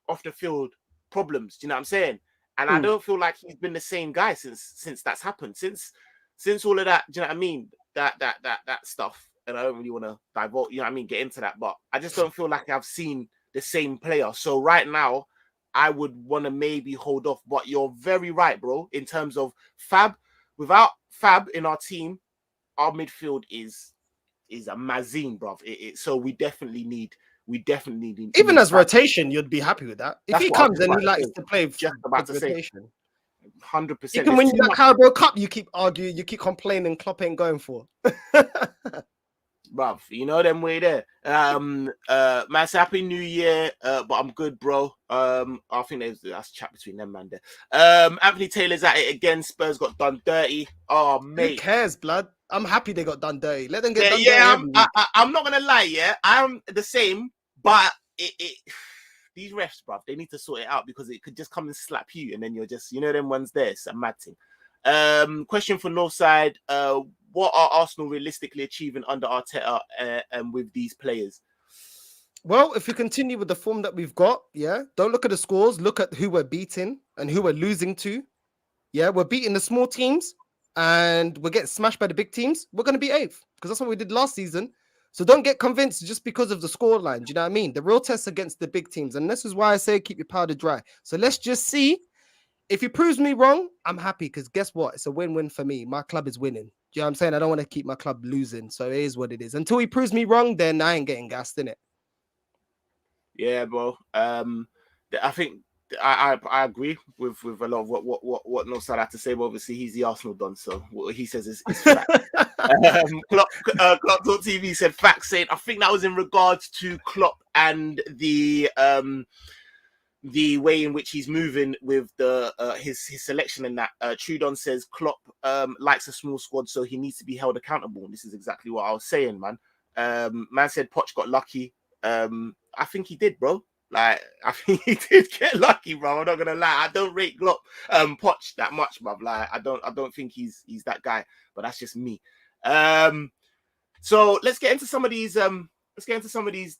off the field problems. Do you know what I'm saying? And I don't feel like he's been the same guy since that's happened. Since all of that, do you know what I mean? That stuff. And I don't really want to divulge, you know what I mean, get into that. But I just don't feel like I've seen the same player. So right now, I would want to maybe hold off. But you're very right, bro. In terms of Fab, without Fab in our team, our midfield is a mazine, bruv. So we definitely need. Even as rotation, you'd be happy with that. If That's he what I was comes just and about he to likes say. to play Just about to say. rotation, 100%. he can win you that Carabao Cup. You keep arguing, you keep complaining. Klopp ain't going for. Bruv, you know them way there. Man, say happy new year. But I'm good, bro. I think that's a chat between them, man. There. Anthony Taylor's at it again. Spurs got done dirty. Oh, mate. Who cares, blood? I'm happy they got done dirty. Let them get done dirty. Yeah, I'm not gonna lie. Yeah, I'm the same. But these refs, bruv, they need to sort it out because it could just come and slap you, and then you're just, them ones there. It's a mad thing. Question for Northside. What are Arsenal realistically achieving under Arteta and with these players? Well, if we continue with the form that we've got, yeah, don't look at the scores. Look at who we're beating and who we're losing to. Yeah, we're beating the small teams and we're getting smashed by the big teams. We're going to be 8th because that's what we did last season. So don't get convinced just because of the scoreline. Do you know what I mean? The real test against the big teams. And this is why I say keep your powder dry. So let's just see. If he proves me wrong, I'm happy because guess what? It's a win-win for me. My club is winning. Do you know what I'm saying? I don't want to keep my club losing. So it is what it is. Until he proves me wrong, then I ain't getting gassed, innit? Yeah, bro. I think I agree with a lot of what Northside had to say, but obviously he's the Arsenal don, so what he says is fact. Klopp Talk TV said facts, saying I think that was in regards to Klopp and the way in which he's moving with the his selection and that. Trudon says Klopp likes a small squad, so he needs to be held accountable. And this is exactly what I was saying, man. Man said Poch got lucky. I think he did, bro. Like, I think he did get lucky, bro. I'm not gonna lie. I don't rate Poch that much, bro. Like, I don't think he's that guy. But that's just me. So let's get into some of these.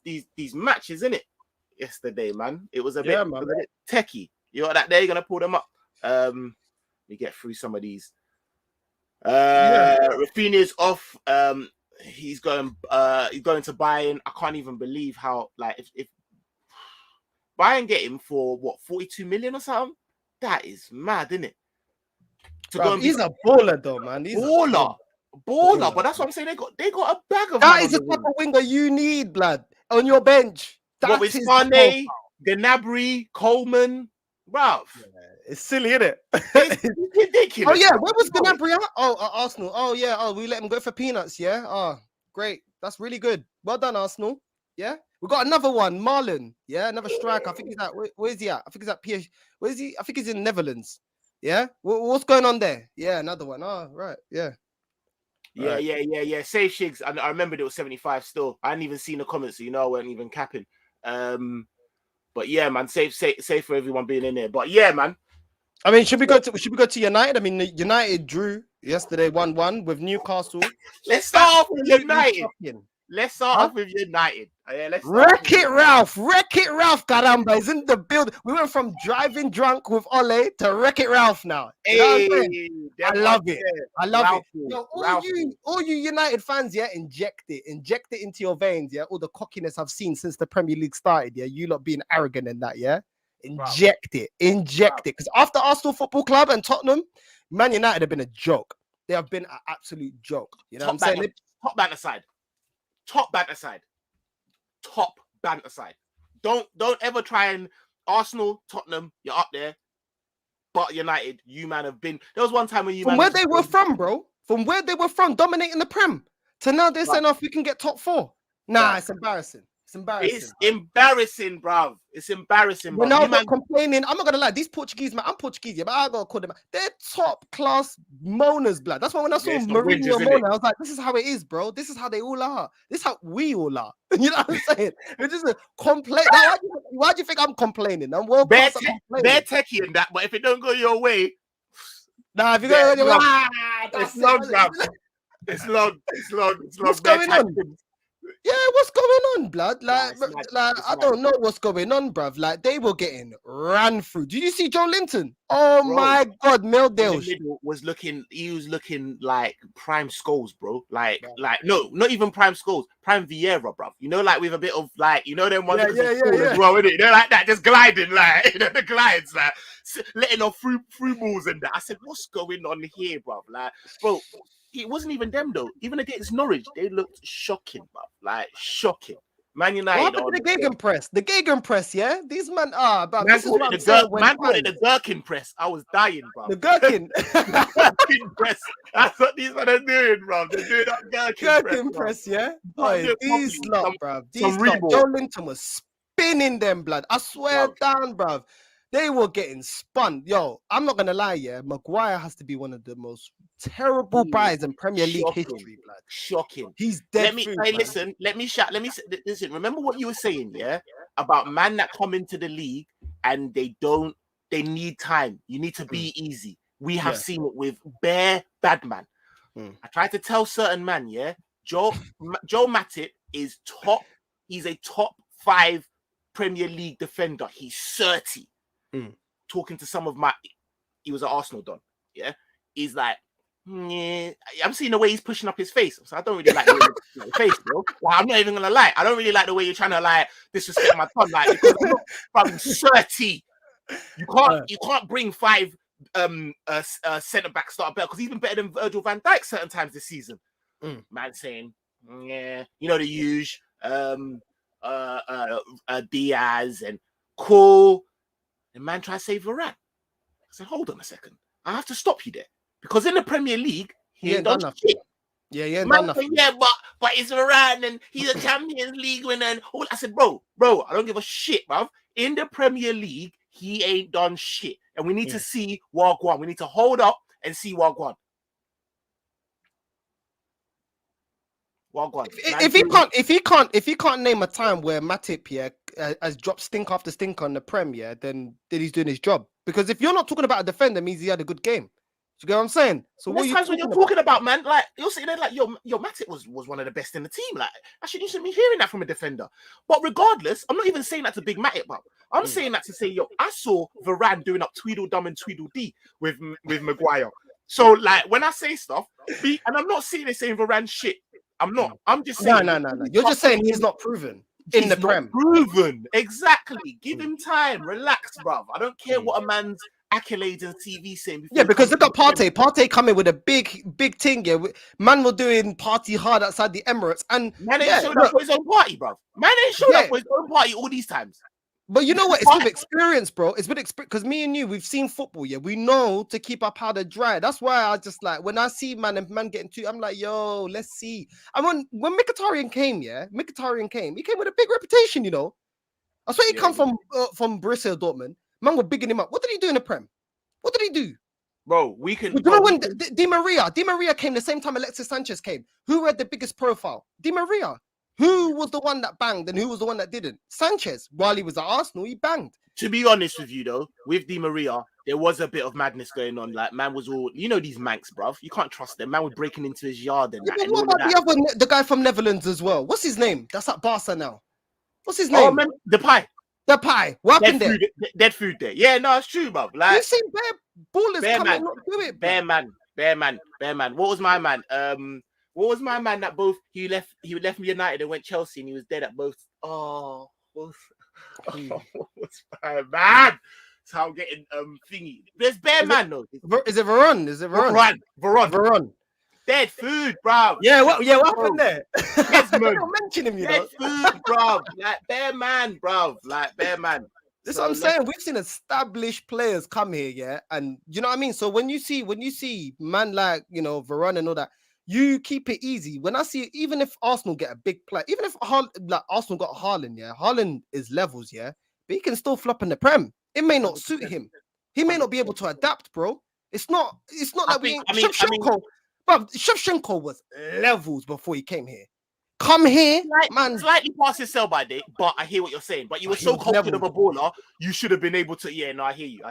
These matches, innit? Yesterday, man. It was a bit techie. You got that there? You're gonna pull them up. We get through some of these. Rafinha's off. He's going to Bayern. I can't even believe how, like, if Bayern get him for what, 42 million or something? That is mad, isn't it? He's a baller though, man. He's baller. But that's what I'm saying. They got a bag of. That is the type of winger you need, blood, on your bench. What with Sane, Gnabry, Coleman, bruv. Yeah, it's silly, isn't it? It's ridiculous. Oh yeah, where was Gnabry at? Oh, Arsenal. Oh yeah. Oh, we let him go for peanuts. Yeah. Oh, great. That's really good. Well done, Arsenal. Yeah. We got another one, Marlon. Yeah, another striker. I think he's at. Where is he at? I think he's at PSG. Where is he? I think he's in Netherlands. Yeah. What's going on there? Yeah, another one. Oh, right. Yeah. Yeah. Save Shigs. I remembered it was 75 still. I hadn't even seen the comments, so I weren't even capping. But yeah, man, safe for everyone being in there. But yeah, man. I mean, should we go to United? I mean, United drew yesterday 1-1 with Newcastle. Let's start off with United. Let's start off with United. Yeah, Wreck-It Ralph, caramba, is in the build. We went from driving drunk with Ole to Wreck-It Ralph now. Hey, I love it. Yo, all you United fans, yeah, inject it into your veins, yeah. All the cockiness I've seen since the Premier League started, yeah. You lot being arrogant in that, yeah. Inject it. Because after Arsenal Football Club and Tottenham, Man United have been a joke. They have been an absolute joke. You know what I'm saying? Top banter side. Don't ever try and Arsenal, Tottenham, you're up there. But United, you man have been. There was one time when where they were from, bro. From where they were from, dominating the Prem. To now they're saying, "Off, we can get top 4." Nah, it's embarrassing. It's embarrassing, bruv. It's embarrassing, bro. Now they're complaining. I'm not gonna lie. These Portuguese, man, I'm Portuguese, yeah, but I gotta call them. They're top class moaners, blood. That's why when I saw Mourinho moaner, I was like, "This is how it is, bro. This is how they all are. This is how we all are." You know what I'm saying? It's just a complaint. Now, why do you think I'm complaining? I'm world class. They're techie in that, but if it don't go your way, nah, if you go your way, it's long, bruv. It's long. What's going on? Yeah, what's going on, blood? Like, I don't know what's going on, bruv. Like, they were getting ran through. Did you see Joe Linton? Oh, bro, my God, Meldale was looking like prime Scholes, bro. Like, no, not even prime Scholes, prime Vieira, bruv. You know, like with a bit of like, you know, them ones as well, innit? They're like that, just gliding, like, you know, the glides, like letting off through balls and that. I said, what's going on here, bruv? Like, bro. it wasn't even them though. Even against Norwich, they looked shocking, bro. Like shocking. Man United. What happened to the gegenpress? The gegenpress, yeah? These men are, but Man this is what I'm saying. Man called it the gherkin press. I was dying, bro. The gherkin. The gherkin press. That's what these men are doing, bro. They're doing that gherkin press, yeah? Oh, these lot, bro. These lot. Joe Linton was spinning them, blood. I swear down, bro. They were getting spun. Yo, I'm not gonna lie, yeah. Maguire has to be one of the most terrible buys in Premier League history, blood. Shocking. He's dead. Listen. Let me listen. Remember what you were saying, yeah, about man that come into the league and they need time. You need to be easy. We have seen it with bare bad man. I tried to tell certain man, yeah, Joe Matip is top. He's a top 5 Premier League defender. He's 30. Talking to some of he was at Arsenal don, yeah. He's like, I'm seeing the way he's pushing up his face, so I don't really like the way you're his face, bro. Well, I'm not even gonna lie, I don't really like the way you're trying to like disrespect my tongue, like because I'm 30. You can't bring 5 centre back starter better because he's been better than Virgil van Dijk certain times this season. Man saying, yeah, you know the huge Diaz and cool. The man tried to save Varane. I said, hold on a second. I have to stop you there. Because in the Premier League, he ain't done shit. Yeah, he ain't done nothing. Yeah, but it's Varane and he's a Champions League winner. And all. I said, bro, I don't give a shit, bruv. In the Premier League, he ain't done shit. And we need to see Wagwan. We need to hold up and see Wagwan. If he can't name a time where Matip has dropped stink after stink on the Premier, then he's doing his job. Because if you're not talking about a defender, means he had a good game. Do you get what I'm saying? So what times when you're talking about, man, like you're sitting there like, yo, Matip was one of the best in the team. Like, you shouldn't be hearing that from a defender. But regardless, I'm not even saying that to big Matip, but I'm saying that to say, yo, I saw Varane doing up Tweedledum and Tweedledee with Maguire. So like when I say stuff, and I'm not saying they're saying Varane shit. I'm not. I'm just saying. No. You're just saying he's not proven in the Prem. Proven. Exactly. Give him time. Relax, bruv. I don't care what a man's accolades and TV saying. Yeah, because look at Partey. Partey coming with a big thing. Yeah, man, we're doing party hard outside the Emirates, and man ain't showed up for his own party, bruv. Man ain't showed up for his own party all these times. But you know what? It's with experience, bro. It's with experience because me and you, we've seen football. Yeah, we know to keep our powder dry. That's why I just like when I see man getting too. I'm like, yo, let's see. And when Mkhitaryan came, he came with a big reputation. You know, I swear he come from Borussia Dortmund. Man were bigging him up. What did he do in the Prem? What did he do? Bro, we can. You know when Di Maria came the same time Alexis Sanchez came. Who had the biggest profile? Di Maria. Who was the one that banged and who was the one that didn't? Sanchez. While he was at Arsenal, he banged. To be honest with you, though, with Di Maria, there was a bit of madness going on. Like, man was all, you know, these Mancs, bruv. You can't trust them. Man was breaking into his yard and that. But what about the guy from Netherlands as well? What's his name? That's at Barca now. What's his name? Oh, man, Depay. What happened there? Dead food there. Yeah, no, it's true, bruv. Like, you've seen bare ballers come and not do it. Bare man. What was my man? What was my man that both he left United and went Chelsea and he was dead at both? What's my man? That's how I'm getting thingy. There's bare man though. Is it Varane? Varane. Dead food, bro. Yeah, what happened there? Don't mention him, you know. Dead food, bro. Like bare man, bro. Like bare man. That's what I'm saying. We've seen established players come here, yeah, and you know what I mean. So when you see man like Varane and all that. You keep it easy. When I see, even if Arsenal get a big player, even if Arsenal got Haaland, yeah, Haaland is levels, yeah, but he can still flop in the Prem. It may not suit him. He may not be able to adapt, bro. It's not like Shevchenko was levels before he came here. Come here, man. Slightly past his sell by date, but I hear what you're saying. But you were so confident of a baller, you should have been able to. Yeah, no, I hear you.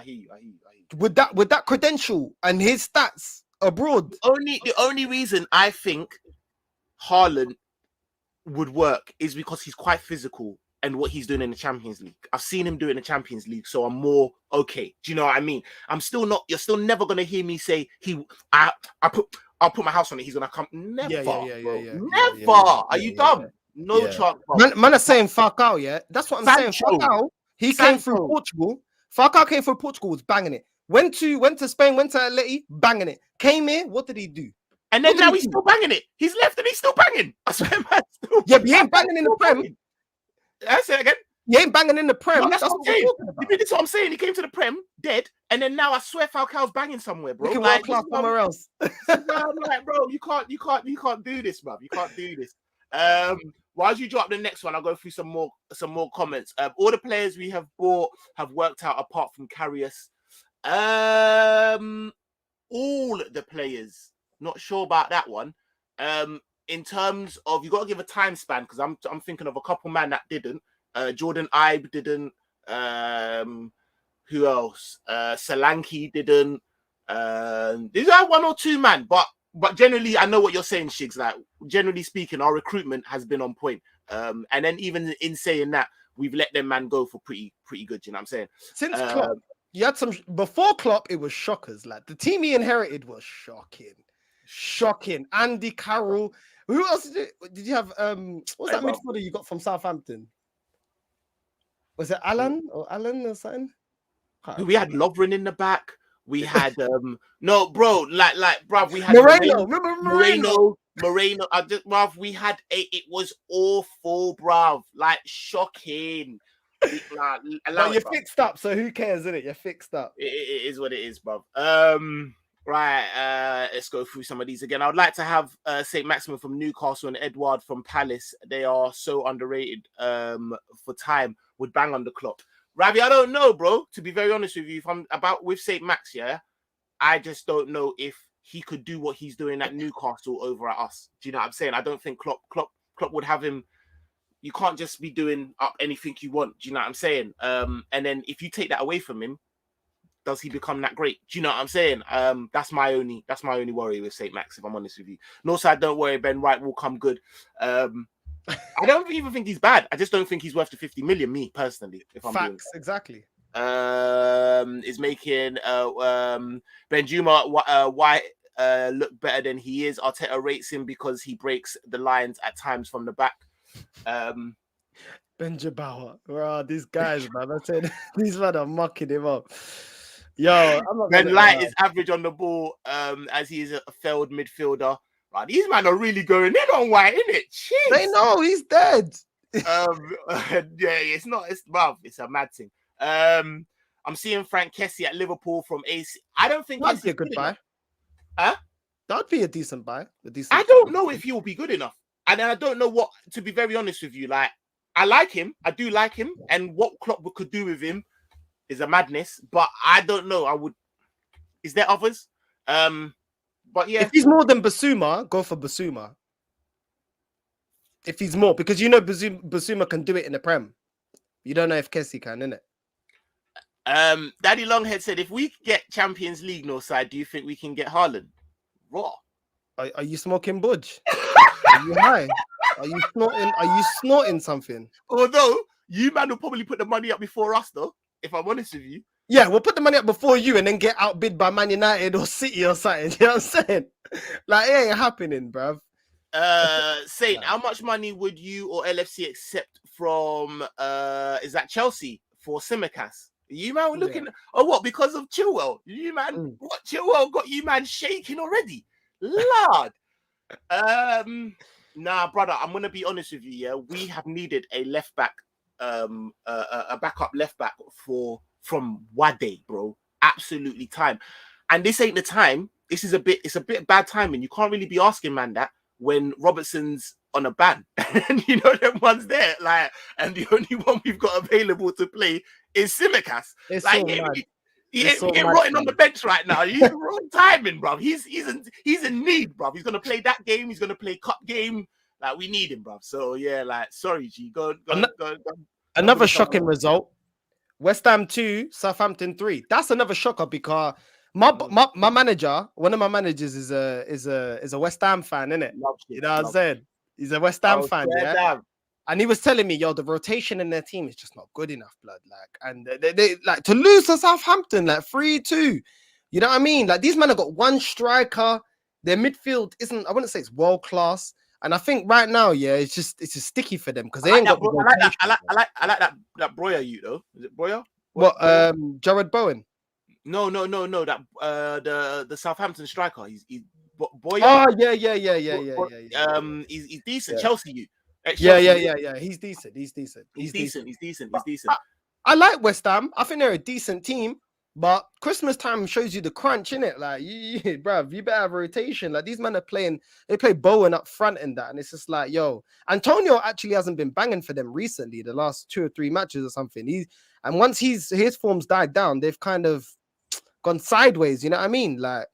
With that credential and his stats abroad. The only reason I think Haaland would work is because he's quite physical and what he's doing in the Champions League. I've seen him do it in the Champions League, so I'm more okay. Do you know what I mean? You're still never gonna hear me say I'll put my house on it. He's gonna come. Never, never. Are you dumb? No chance. Man are saying Falcao, yeah. That's what I'm saying. Falcao, came through Portugal. Falcao came through Portugal, was banging it. Went to Spain, went to Atleti, banging it. Came here, what did he do? And then What did now he he's do? still banging it. He's left and he's still banging. I swear, man. Yeah, but he ain't banging in the Prem. I say it again. He ain't banging in the Prem. No, That's that's what what we're I'm saying. talking about. This is what I'm saying. He came to the Prem dead, and then now I swear Falcao's banging somewhere, bro. Looking Like, world class somewhere else. I'm like, bro, you can't do this, bro. You can't do this. While you drop the next one, I'll go through some more comments. All the players we have bought have worked out apart from Karius. All the players, not sure about that one. In terms of, you got to give a time span, because I'm thinking of a couple man that didn't. Jordan Ibe didn't. Who else? Solanke didn't. These are one or two man, but generally, I know what you're saying, Shigs. Like, generally speaking, our recruitment has been on point. And then even in saying that, we've let them man go for pretty good. You know what I'm saying? Since Klopp, you had some before Klopp. It was shockers. Like the team he inherited was shocking. Andy Carroll. Who else did you have? What's that midfielder you got from Southampton? Was it Alan or something? We had Lovren in the back. We had no, bro, like bro, we had Moreno. Remember Moreno? Moreno. We had it was awful, bro. Like shocking. But you're fixed up, so who cares, isn't it? You're fixed up. It is what it is, bro. Right. Let's go through some of these again. I would like to have Saint Maximin from Newcastle and Edward from Palace. They are so underrated for time. Would bang on the clock. Ravi, I don't know, bro. To be very honest with you, if I'm about with Saint Max, yeah, I just don't know if he could do what he's doing at Newcastle over at us. Do you know what I'm saying? I don't think Klopp would have him. You can't just be doing up anything you want. Do you know what I'm saying? And then if you take that away from him, does he become that great? Do you know what I'm saying? That's my only worry with Saint Max, if I'm honest with you. Northside, don't worry, Ben Wright will come good. I don't even think he's bad. I just don't think he's worth the 50 million, me personally. If I'm Facts, exactly. Is making Benjuma White look better than he is. Arteta rates him because he breaks the lines at times from the back. Benjabauer, bro, these guys, man. I said these men are mucking him up. Yo, I'm not Ben Light is average on the ball, as he is a failed midfielder. Right, these men are really going in on White, isn't it? Jeez. They know he's dead. Yeah, it's a mad thing. I'm seeing Frank Kessie at Liverpool from AC. I don't think that'd be a good buy. Huh? That'd be a decent buy. I don't know if he will be good enough, and I don't know what. To be very honest with you, like I like him, I do like him, and what Klopp could do with him is a madness. But I don't know. I would. Is there others? But yeah, if he's more than Basuma, go for Basuma. If he's more, because you know Basuma can do it in the Prem. You don't know if Kessie can, innit? Daddy Longhead said, if we get Champions League Northside, do you think we can get Haaland? Raw. Are you smoking budge? Are you high? Are you snorting? Are you snorting something? Although you man will probably put the money up before us, though. If I'm honest with you. Yeah, we'll put the money up before you and then get outbid by Man United or City or something. You know what I'm saying? Like, it ain't happening, bruv. Saint, how much money would you or LFC accept from is that Chelsea for Simicast? You man were looking what, because of Chilwell? You man, what Chilwell got you man shaking already? Lord. Nah, brother, I'm gonna be honest with you, yeah. We have needed a left back, a backup left back from Wade, bro. Absolutely time. And this ain't the time. It's a bit bad timing. You can't really be asking man that when Robertson's on a ban. And you know them ones there, like, and the only one we've got available to play is Simicast. It's like so he ain't rotting on the bench right now. He's wrong timing, bro. He's in need, bro. He's gonna play that game, he's gonna play cup game. Like, we need him, bro. So yeah, like, sorry, G. Go. Another shocking result. West Ham 2, Southampton 3. That's another shocker because my manager, one of my managers is a West Ham fan, innit? You know what I'm saying? He's a West Ham fan, yeah. Damn. And he was telling me, yo, the rotation in their team is just not good enough, blood. Like, and they like to lose to Southampton, like 3-2. You know what I mean? Like, these men have got one striker. Their midfield isn't, I wouldn't say it's world class. And I think right now, yeah, it's just sticky for them because they ain't got. I like that Breuer, you though. Is it Breuer? What? Jared Bowen. No. That the Southampton striker. He's Boya. Oh yeah. He's decent. Yeah. Chelsea, you. Yeah. He's decent. He's decent. He's decent. I like West Ham. I think they're a decent team, but Christmas time shows you the crunch, innit? Like, bruv, you better have a rotation. Like, these men are playing, they play Bowen up front in that, and it's just like, yo, Antonio actually hasn't been banging for them recently, the last 2 or 3 matches or something. And once his form's died down, they've kind of gone sideways, you know what I mean? Like,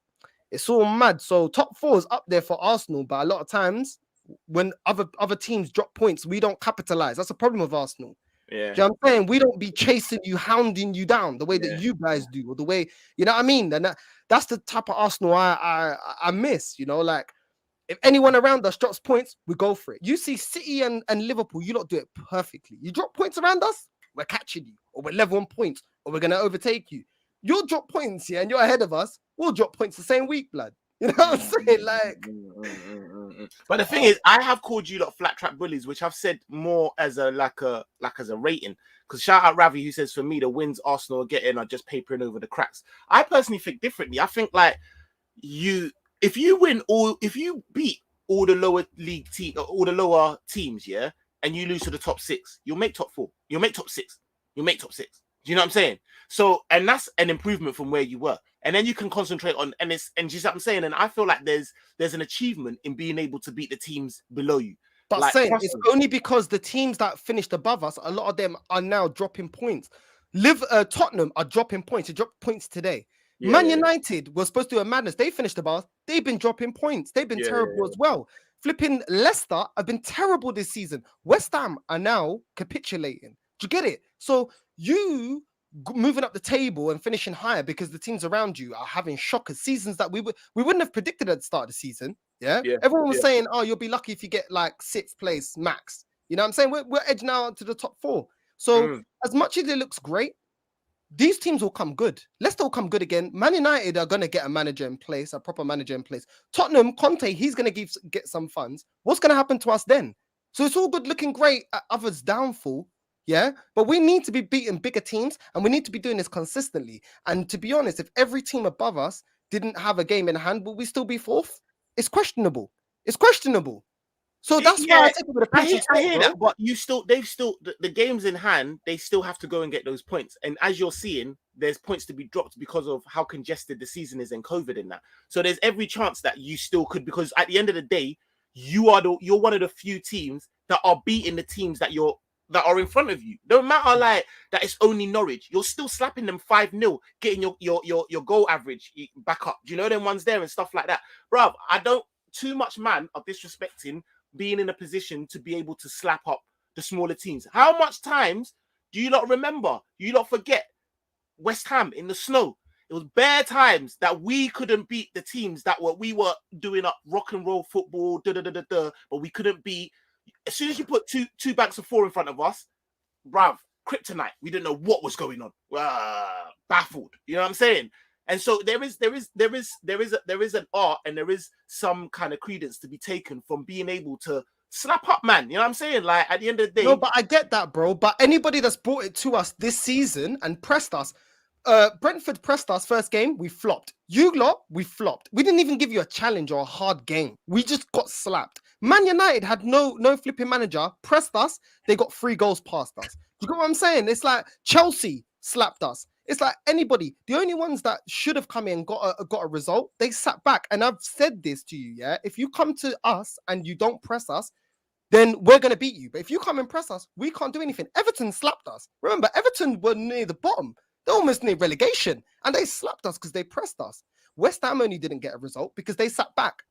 it's all mad. So top 4 is up there for Arsenal, but a lot of times when other teams drop points, we don't capitalize. That's a problem with Arsenal. Yeah. Do you know what I'm saying? We don't be chasing you, hounding you down the way that you guys do, or the way, you know what I mean? And that's the type of Arsenal I miss, you know, like if anyone around us drops points, we go for it. You see City and Liverpool, you lot do it perfectly. You drop points around us, we're catching you, or we're level on points, or we're going to overtake you. You'll drop points here and you're ahead of us, we'll drop points the same week, blood. You know what I'm saying? Like, but the thing is, I have called you lot flat track bullies, which I've said more as a as a rating. Because shout out Ravi, who says for me the wins Arsenal are getting are just papering over the cracks. I personally think differently. I think like if you beat all the lower league team, all the lower teams, yeah, and you lose to the top 6, you'll make top 4, you'll make top 6, you'll make top 6. Do you know what I'm saying? So, and that's an improvement from where you were. And then you can concentrate on, and just what I'm saying. And I feel like there's an achievement in being able to beat the teams below you. But like, saying it's only because the teams that finished above us, a lot of them are now dropping points. Tottenham are dropping points. They dropped points today. Yeah, Man United was supposed to do a madness. They finished above. They've been dropping points. They've been terrible as well. Flipping Leicester have been terrible this season. West Ham are now capitulating. Do you get it? So you moving up the table and finishing higher because the teams around you are having shockers, seasons that we wouldn't have predicted at the start of the season. Yeah. Everyone was saying, oh, you'll be lucky if you get like 6th place max. You know what I'm saying? We're edging now to the top 4. So as much as it looks great, these teams will come good. Leicester will come good again. Man United are going to get a manager in place, a proper manager in place. Tottenham, Conte, he's going to get some funds. What's going to happen to us then? So it's all good looking great at others' downfall. Yeah, but we need to be beating bigger teams and we need to be doing this consistently. And to be honest, if every team above us didn't have a game in hand, would we still be 4th? It's questionable. So that's why I take it with a pinch of salt. I hear that, but the games in hand, they still have to go and get those points. And as you're seeing, there's points to be dropped because of how congested the season is and COVID in that. So there's every chance that you still could, because at the end of the day, you're one of the few teams that are beating the teams that are in front of you. Don't matter like that it's only Norwich. You're still slapping them 5-0, getting your goal average back up. Do you know them ones there and stuff like that? Bruv, I don't too much man are disrespecting being in a position to be able to slap up the smaller teams. How much times do you not remember? You not forget West Ham in the snow. It was bare times that we couldn't beat the teams that we were doing up rock and roll football, but we couldn't beat. As soon as you put two banks of 4 in front of us, bruv, kryptonite. We didn't know what was going on. Baffled. You know what I'm saying? And so there is an art and there is some kind of credence to be taken from being able to slap up, man. You know what I'm saying? Like at the end of the day. No, but I get that, bro. But anybody that's brought it to us this season and pressed us, Brentford pressed us first game, we flopped. You lot, we flopped. We didn't even give you a challenge or a hard game. We just got slapped. Man United had no flipping manager, pressed us, they got 3 goals past us. You get what I'm saying? It's like Chelsea slapped us. It's like anybody. The only ones that should have come in got a result, they sat back. And I've said this to you, yeah? If you come to us and you don't press us, then we're going to beat you. But if you come and press us, we can't do anything. Everton slapped us. Remember, Everton were near the bottom. They're almost near relegation. And they slapped us because they pressed us. West Ham only didn't get a result because they sat back.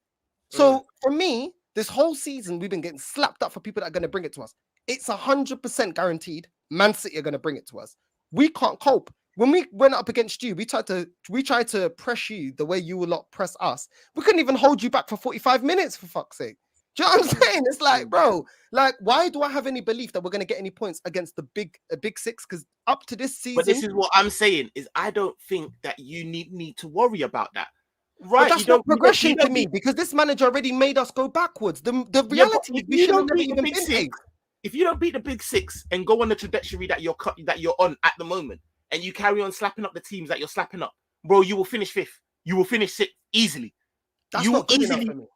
So for me, this whole season, we've been getting slapped up for people that are going to bring it to us. It's 100% guaranteed Man City are going to bring it to us. We can't cope. When we went up against you, we tried to press you the way you will not press us. We couldn't even hold you back for 45 minutes, for fuck's sake. Do you know what I'm saying? It's like, bro, like, why do I have any belief that we're going to get any points against the big 6? Because up to this season... But this is what I'm saying, is I don't think that you need to worry about that. Right? But that's not progression to me, because this manager already made us go backwards. The reality is we should have never even been 8th. If you don't beat the big 6 and go on the trajectory that you're on at the moment, and you carry on slapping up the teams that you're slapping up, bro, you will finish 5th. You will finish 6th easily. That's You not good enough easily, for me.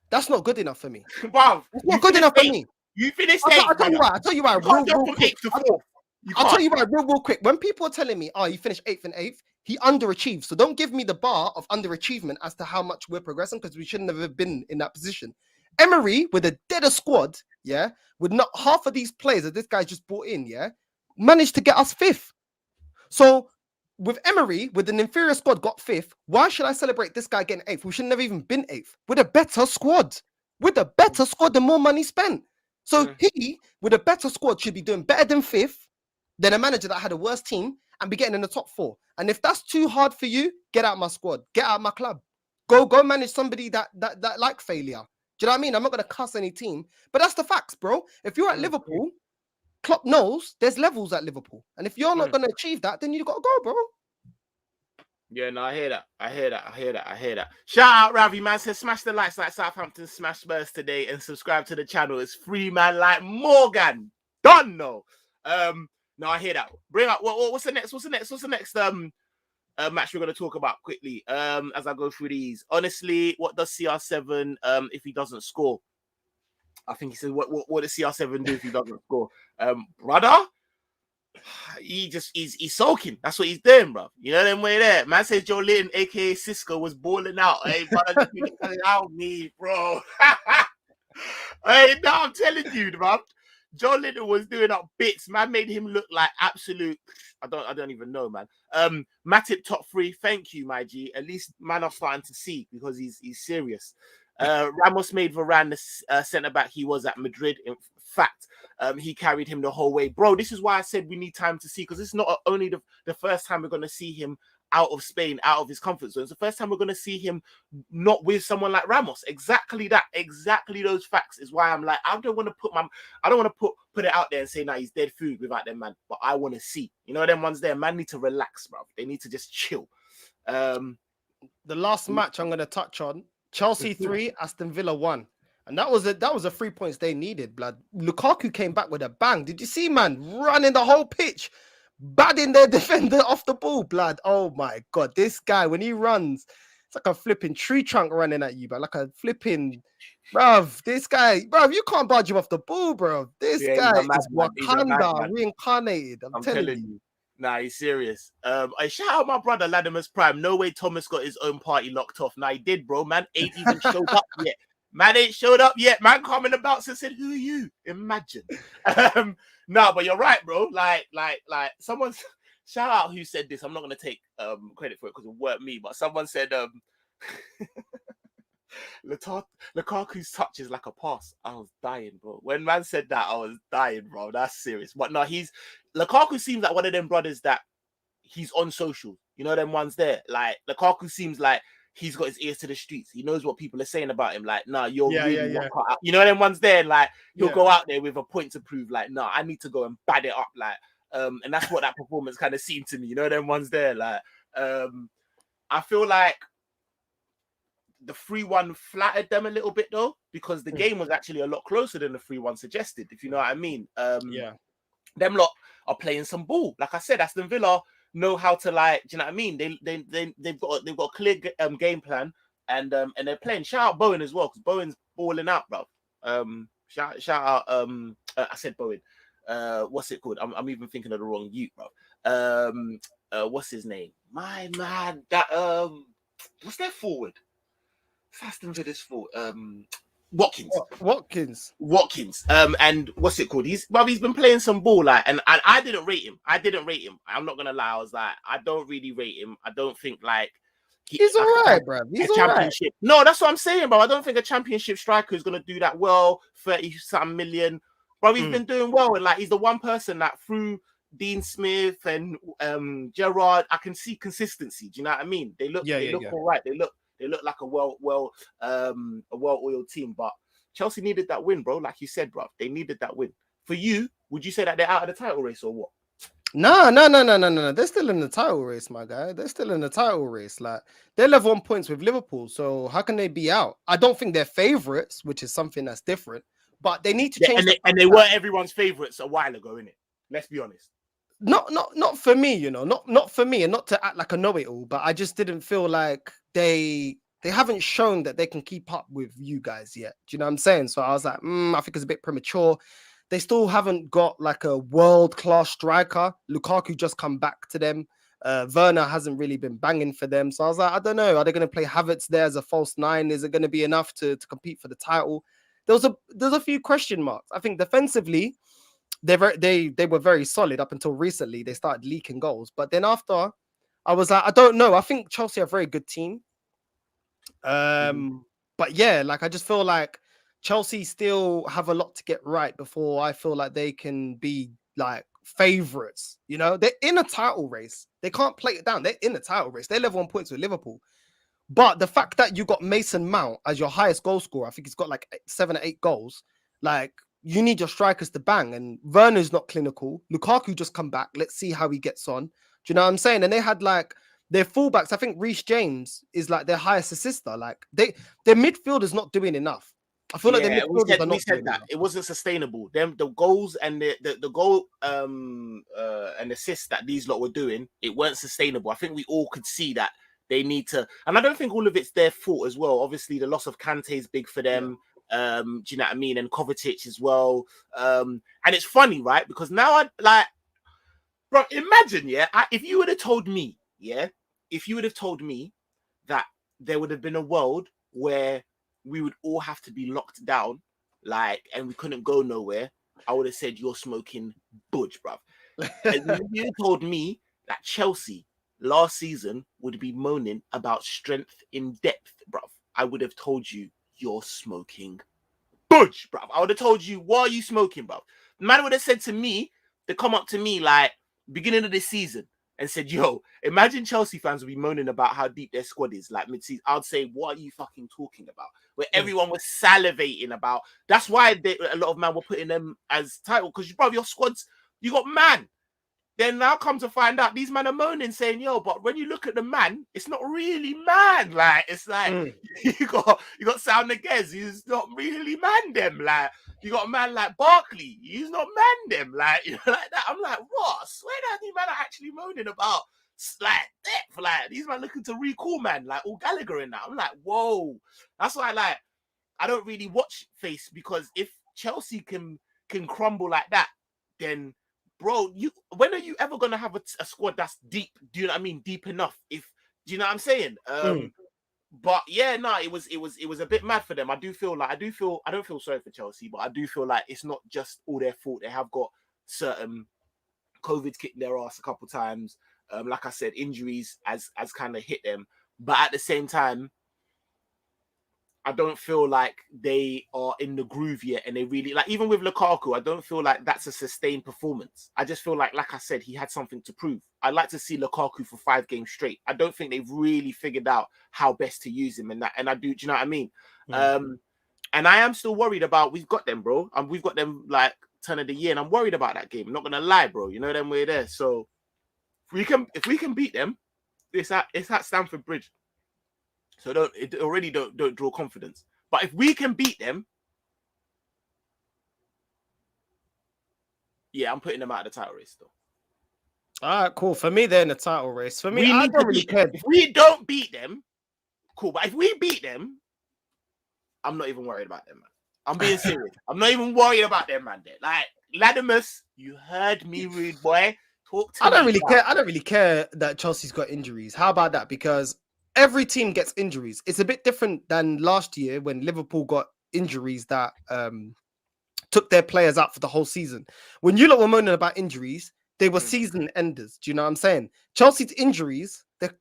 That's not good enough for me. wow. That's You not good finished enough for eighth. me. You finished I'll eighth, tell you brother. why. I'll tell you why. You Real, can't jump real from quick. eighth to fourth. You I'll can't. tell you why, real quick. When people are telling me, "Oh, you finished eighth and eighth," he underachieved. So don't give me the bar of underachievement as to how much we're progressing, because we shouldn't have been in that position. Emery with a deader squad, yeah, with not half of these players that this guy just brought in, yeah, managed to get us fifth. So with Emery, with an inferior squad, got fifth. Why should I celebrate this guy getting eighth? We should never even been eighth with a better squad. With a better squad, the more money spent. So he, with a better squad, should be doing better than fifth than a manager that had a worse team and be getting in the top four. And if that's too hard for you, get out my squad, get out my club. Go manage somebody that like failure. Do you know what I mean? I'm not gonna cuss any team, but that's the facts, bro. If you're at Liverpool, Klopp knows there's levels at Liverpool, and if you're not gonna achieve that, then you gotta go, bro. Yeah, no, I hear that. Shout out Ravi, man. Says smash the likes like Southampton smash Spurs today and subscribe to the channel. It's free, man, like Morgan. Done, no. No, I hear that. Bring up what's the next match we're gonna talk about quickly. As I go through these. Honestly, what does CR7 if he doesn't score? I think he said what does CR7 do if he doesn't score? Brother. He's sulking. That's what he's doing, bro. You know them way there. Man says Joe Linton, aka Cisco, was balling out. Hey, brother, out me, bro. Hey, no, I'm telling you, bro. Joe Linton was doing up bits. Man made him look like absolute. I don't even know, man. Matip top 3. Thank you, my G. At least man are starting to see because he's serious. Ramos made Varane the centre back he was at Madrid. In fact, he carried him the whole way, bro. This is why I said we need time to see, because it's not only the first time we're going to see him out of Spain, out of his comfort zone. It's the first time we're going to see him not with someone like Ramos. Exactly that. Exactly those facts is why I'm like, I don't want to put it out there and say, nah, he's dead food without them, man. But I want to see. You know, them ones there, man, need to relax, bro. They need to just chill. The last match I'm going to touch on, Chelsea 3, Aston Villa 1. And that was a 3 points they needed, blood. Lukaku came back with a bang. Did you see, man, running the whole pitch, batting their defender off the ball, blood? Oh my God, this guy, when he runs, it's like a flipping tree trunk running at you, but like a flipping, bruv. This guy, bruv, you can't budge him off the ball, bro. This guy is Wakanda reincarnated. I'm telling you. Nah, he's serious. I shout out my brother Latimer's Prime. No way Thomas got his own party locked off. Nah, he did, bro. Man ain't even showed up yet. Man ain't showed up yet. Man coming about and said, "Who are you?" Imagine. No, but you're right, bro. Like someone's shout out who said this. I'm not gonna take credit for it because it weren't me, but someone said Lukaku's touch is like a pass. I was dying, bro. When man said that, I was dying, bro. That's serious. But no, Lukaku seems like one of them brothers that he's on social. You know them ones there. Like Lukaku seems like he's got his ears to the streets. He knows what people are saying about him. Like, nah, you're really not cut out. You know them ones there. Like he'll go out there with a point to prove. Like, nah, I need to go and bad it up. Like, and that's what that performance kind of seemed to me. You know them ones there. Like, I feel like the 3-1 flattered them a little bit though, because the game was actually a lot closer than the 3-1 suggested. If you know what I mean. Them lot are playing some ball. Like I said, Aston Villa know how to, like, do you know what I mean? They've got a clear game plan, and they're playing. Shout out Bowen as well, because Bowen's balling out, bro. Shout out I said Bowen. What's it called? I'm even thinking of the wrong youth, bro. What's his name? My man, that what's their forward? Aston Villa's forward. Watkins. And what's it called? He's been playing some ball, like, and I didn't rate him. I'm not gonna lie. I was like, I don't really rate him. I don't think like he's all right, bro. He's all championship. Right. No, that's what I'm saying, bro. I don't think a championship striker is gonna do that well. 30-something million, bro. He's been doing well, and like he's the one person that through Dean Smith and Gerrard, I can see consistency. Do you know what I mean? They look all right. They look like a well-oiled team, but Chelsea needed that win, bro. Like you said, bro, they needed that win. For you, would you say that they're out of the title race or what? No. They're still in the title race, my guy. They're still in the title race. Like, they're level on points with Liverpool, so how can they be out? I don't think they're favourites, which is something that's different. But they need to change. And they were everyone's favourites a while ago, innit? Let's be honest. Not for me, you know, not for me, and not to act like a know-it-all, but I just didn't feel like they they haven't shown that they can keep up with you guys yet. Do you know what I'm saying? So I was like, I think it's a bit premature. They still haven't got like a world-class striker. Lukaku just come back to them. Werner hasn't really been banging for them. So I was like, I don't know. Are they going to play Havertz there as a false nine? Is it going to be enough to compete for the title? There's a few question marks. I think defensively, they were very solid up until recently. They started leaking goals. But then after, I was like, I don't know. I think Chelsea are a very good team. But yeah, like I just feel like Chelsea still have a lot to get right before I feel like they can be like favorites. You know, they're in a title race. They can't play it down. They're in a title race. They're level on points with Liverpool. But the fact that you got Mason Mount as your highest goal scorer, I think he's got like 7 or 8 goals. Like you need your strikers to bang. And Werner's not clinical. Lukaku just come back. Let's see how he gets on. Do you know what I'm saying? And they had like their fullbacks. I think Reece James is like their highest assister. Like their midfield is not doing enough. I feel like their midfielders are not doing enough. It wasn't sustainable. The goals and the goal and assists that these lot were doing, it weren't sustainable. I think we all could see that they need to, and I don't think all of it's their fault as well. Obviously, the loss of Kante is big for them. Yeah. Do you know what I mean? And Kovacic as well. And it's funny, right? Because now I like, bro, imagine, if you would have told me, if you would have told me that there would have been a world where we would all have to be locked down, like, and we couldn't go nowhere, I would have said you're smoking budge, bruv. And if you told me that Chelsea last season would be moaning about strength in depth, bruv, I would have told you you're smoking budge, bruv. I would have told you, what are you smoking, bruv? The man would have said to me, they come up to me like beginning of this season and said, yo, imagine Chelsea fans would be moaning about how deep their squad is like mid-season. I'd say, what are you fucking talking about? Where everyone was salivating about. That's why a lot of men were putting them as title, because bro, your squads, you got man. Then now come to find out these men are moaning saying, yo, but when you look at the man, it's not really man. Like, it's like you got Sound Niguez, he's not really man them. Like, you got a man like Barkley, he's not man them. Like, you know, like that. I'm like, what? I swear that these men are actually moaning about like depth. Like, these men looking to recall man, like all Gallagher in that. I'm like, whoa. That's why I don't really watch Face, because if Chelsea can crumble like that, then bro, when are you ever gonna have a squad that's deep? Do you know what I mean? Deep enough. Do you know what I'm saying? But yeah, no, it was a bit mad for them. I don't feel sorry for Chelsea, but I do feel like it's not just all their fault. They have got certain COVID kicked their ass a couple times. Like I said, injuries as kind of hit them. But at the same time, I don't feel like they are in the groove yet, and they really, like, even with Lukaku, I don't feel like that's a sustained performance. I just feel like I said, he had something to prove. I'd like to see Lukaku for 5 games straight. I don't think they've really figured out how best to use him, and I do you know what I mean? And I am still worried about, we've got them, bro. We've got them like turn of the year, and I'm worried about that game. I'm not gonna lie, bro. You know them, we're there. So if we can beat them, it's at Stamford Bridge. So don't draw confidence. But if we can beat them, yeah, I'm putting them out of the title race though. All right, cool. For me, they're in the title race. For me, I don't really care. If we don't beat them, cool. But if we beat them, I'm not even worried about them, man. I'm being serious. I'm not even worried about them, man. Like, Latimus, you heard me, rude boy. Talk to me. I don't really care that Chelsea's got injuries. How about that? Because every team gets injuries. It's a bit different than last year when Liverpool got injuries that took their players out for the whole season. When you lot were moaning about injuries, they were season enders. Do you know what I'm saying? Chelsea's injuries, their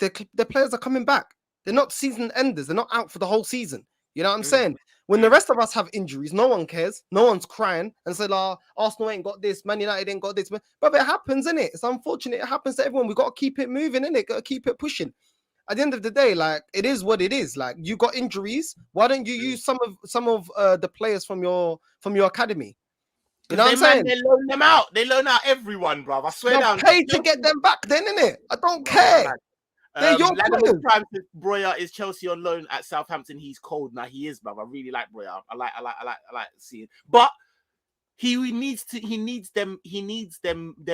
players are coming back. They're not season enders. They're not out for the whole season. You know what I'm saying? When the rest of us have injuries, no one cares. No one's crying and said, Arsenal ain't got this, Man United ain't got this. But it happens, innit? It's unfortunate. It happens to everyone. We got to keep it moving, innit? Got to keep it pushing. At the end of the day, like, it is what it is. Like, you got injuries. Why don't you use some of the players from your academy? You know what I'm saying? They loan them out. They loan out everyone, bro. I swear down. Pay to get them back then, innit? I don't care. They're your players. Breuer is Chelsea on loan at Southampton. He's cold now. He is, bro. I really like Breuer. I like seeing. But he needs them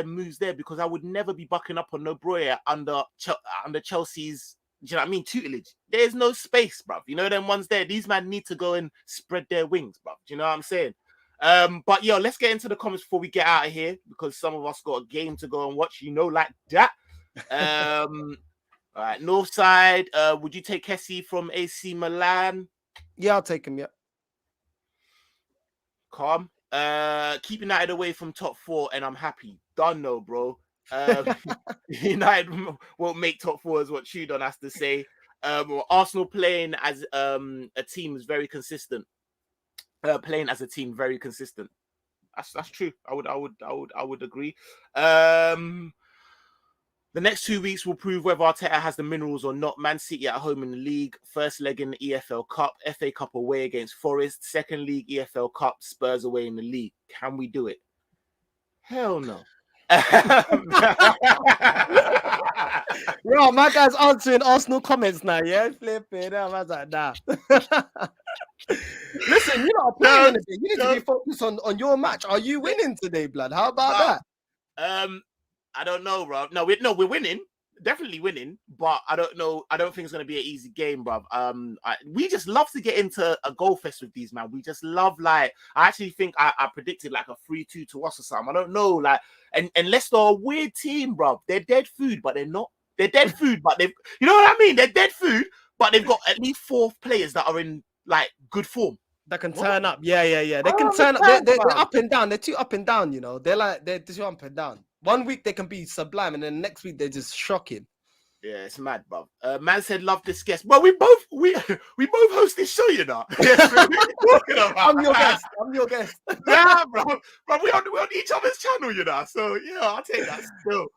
moves there, because I would never be bucking up on no Breuer under Chelsea's you know what I mean, tutelage. There's no space, bruv. You know them ones there. These men need to go and spread their wings, bruv. Do you know what I'm saying? But yo, let's get into the comments before we get out of here because some of us got a game to go and watch. You know, like that. All right, Northside. Would you take Kessie from AC Milan? Yeah, I'll take him. Yeah. Calm. Keep United away from top 4, and I'm happy. Done, no, bro. United won't make top 4, is what Chudon has to say. Arsenal playing as a team is very consistent. Playing as a team, very consistent. That's true. I would agree. The next 2 weeks will prove whether Arteta has the minerals or not. Man City at home in the league. First leg in the EFL Cup. FA Cup away against Forest. Second league EFL Cup. Spurs away in the league. Can we do it? Hell no. Bro, my guy's answering Arsenal comments now. Yeah, flipping. Man's like, nah. Listen, you're not playing it. You need to be focused on your match. Are you winning today, blood? How about that? I don't know, bro. No, we're winning. Definitely winning, but I don't know. I don't think it's gonna be an easy game, bro. We just love to get into a goal fest with these, man. We just love, like, I actually think I predicted like a 3-2 to us or something. I don't know, like, and Leicester are a weird team, bro. They're dead food, but they're not. They're dead food, but they've, you know what I mean? They're dead food, but they've got at least 4 players that are in like good form. That can turn up. Yeah. They can turn up. They're up and down. They're too up and down, you know. They're too up and down. 1 week they can be sublime, and then next week they're just shocking. Yeah, it's mad, bro. Man said, "Love this guest." Well, we both host this show, you know. I'm your guest. Yeah, bro. We're on each other's channel, you know. So yeah, I'll take that still.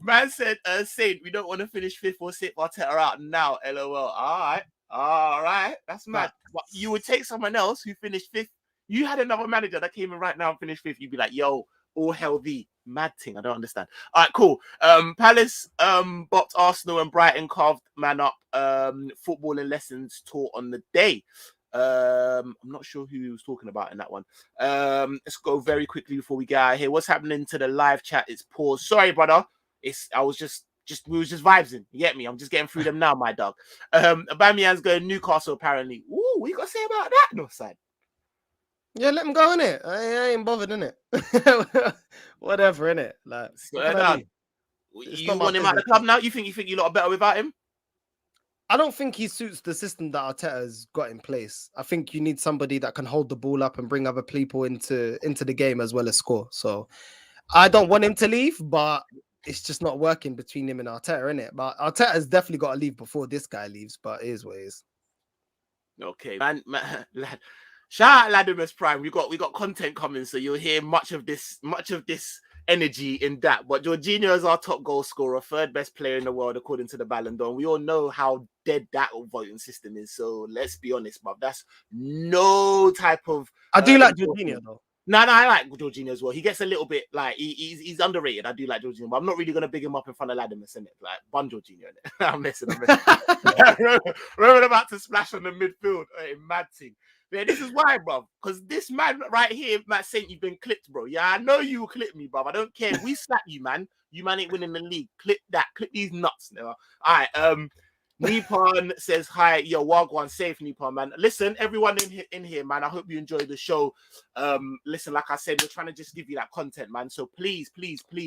Man said, "Saint, we don't want to finish 5th or 6th. Arteta out now." LOL. All right. That's mad. But you would take someone else who finished 5th. You had another manager that came in right now and finished 5th. You'd be like, "Yo, all hell thee." Mad thing. I don't understand. All right, cool. Palace bopped Arsenal and Brighton carved man up. Footballing lessons taught on the day. I'm not sure who he was talking about in that one. Let's go very quickly before we get out of here. What's happening to the live chat? It's paused. Sorry, brother. We was just vibesing. You get me? I'm just getting through them now, my dog. Aubameyang's going Newcastle apparently. Ooh, what you got to say about that, Northside? Yeah, let him go, innit? I ain't bothered, innit? Whatever, innit? Like, you want him out of the club now? You think you lot are better without him? I don't think he suits the system that Arteta's got in place. I think you need somebody that can hold the ball up and bring other people into the game as well as score. So I don't want him to leave, but it's just not working between him and Arteta, innit? But Arteta's definitely got to leave before this guy leaves, but it is what it is. Okay, man. Shout out Ladimus Prime. We got content coming, so you'll hear much of this energy in that. But Jorginho is our top goal scorer, 3rd best player in the world according to the Ballon d'Or. We all know how dead that voting system is. So let's be honest, bruv. That's no type of. I do like Jorginho though. No, I like Jorginho as well. He gets a little bit like he's underrated. I do like Jorginho, but I'm not really gonna big him up in front of Ladimus, innit? Like bun Jorginho, innit? I'm messing. Remember about to splash on the midfield, mad thing. Yeah, this is why, bro. Because this man right here, Matt Saint, you've been clipped, bro. Yeah, I know you will clip me, bro. I don't care. We slap you, man. You man ain't winning the league. Clip that. Clip these nuts. Now. All right. Nippon says hi. Yo, Wagwan, safe Nippon, man. Listen, everyone in here, man. I hope you enjoy the show. Listen, like I said, we're trying to just give you that content, man. So please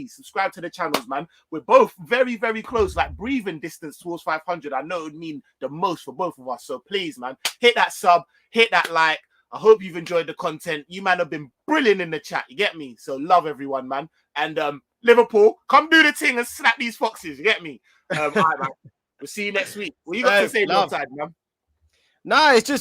subscribe to the channels, man. We're both very, very close, like breathing distance towards 500. I know it would mean the most for both of us. So please, man, hit that sub, hit that like. I hope you've enjoyed the content. You, man, have been brilliant in the chat. You get me? So love everyone, man. And Liverpool, come do the thing and slap these foxes. You get me? All right, man. We'll see you next week. What you got to say, Northside, man? Nah, it's just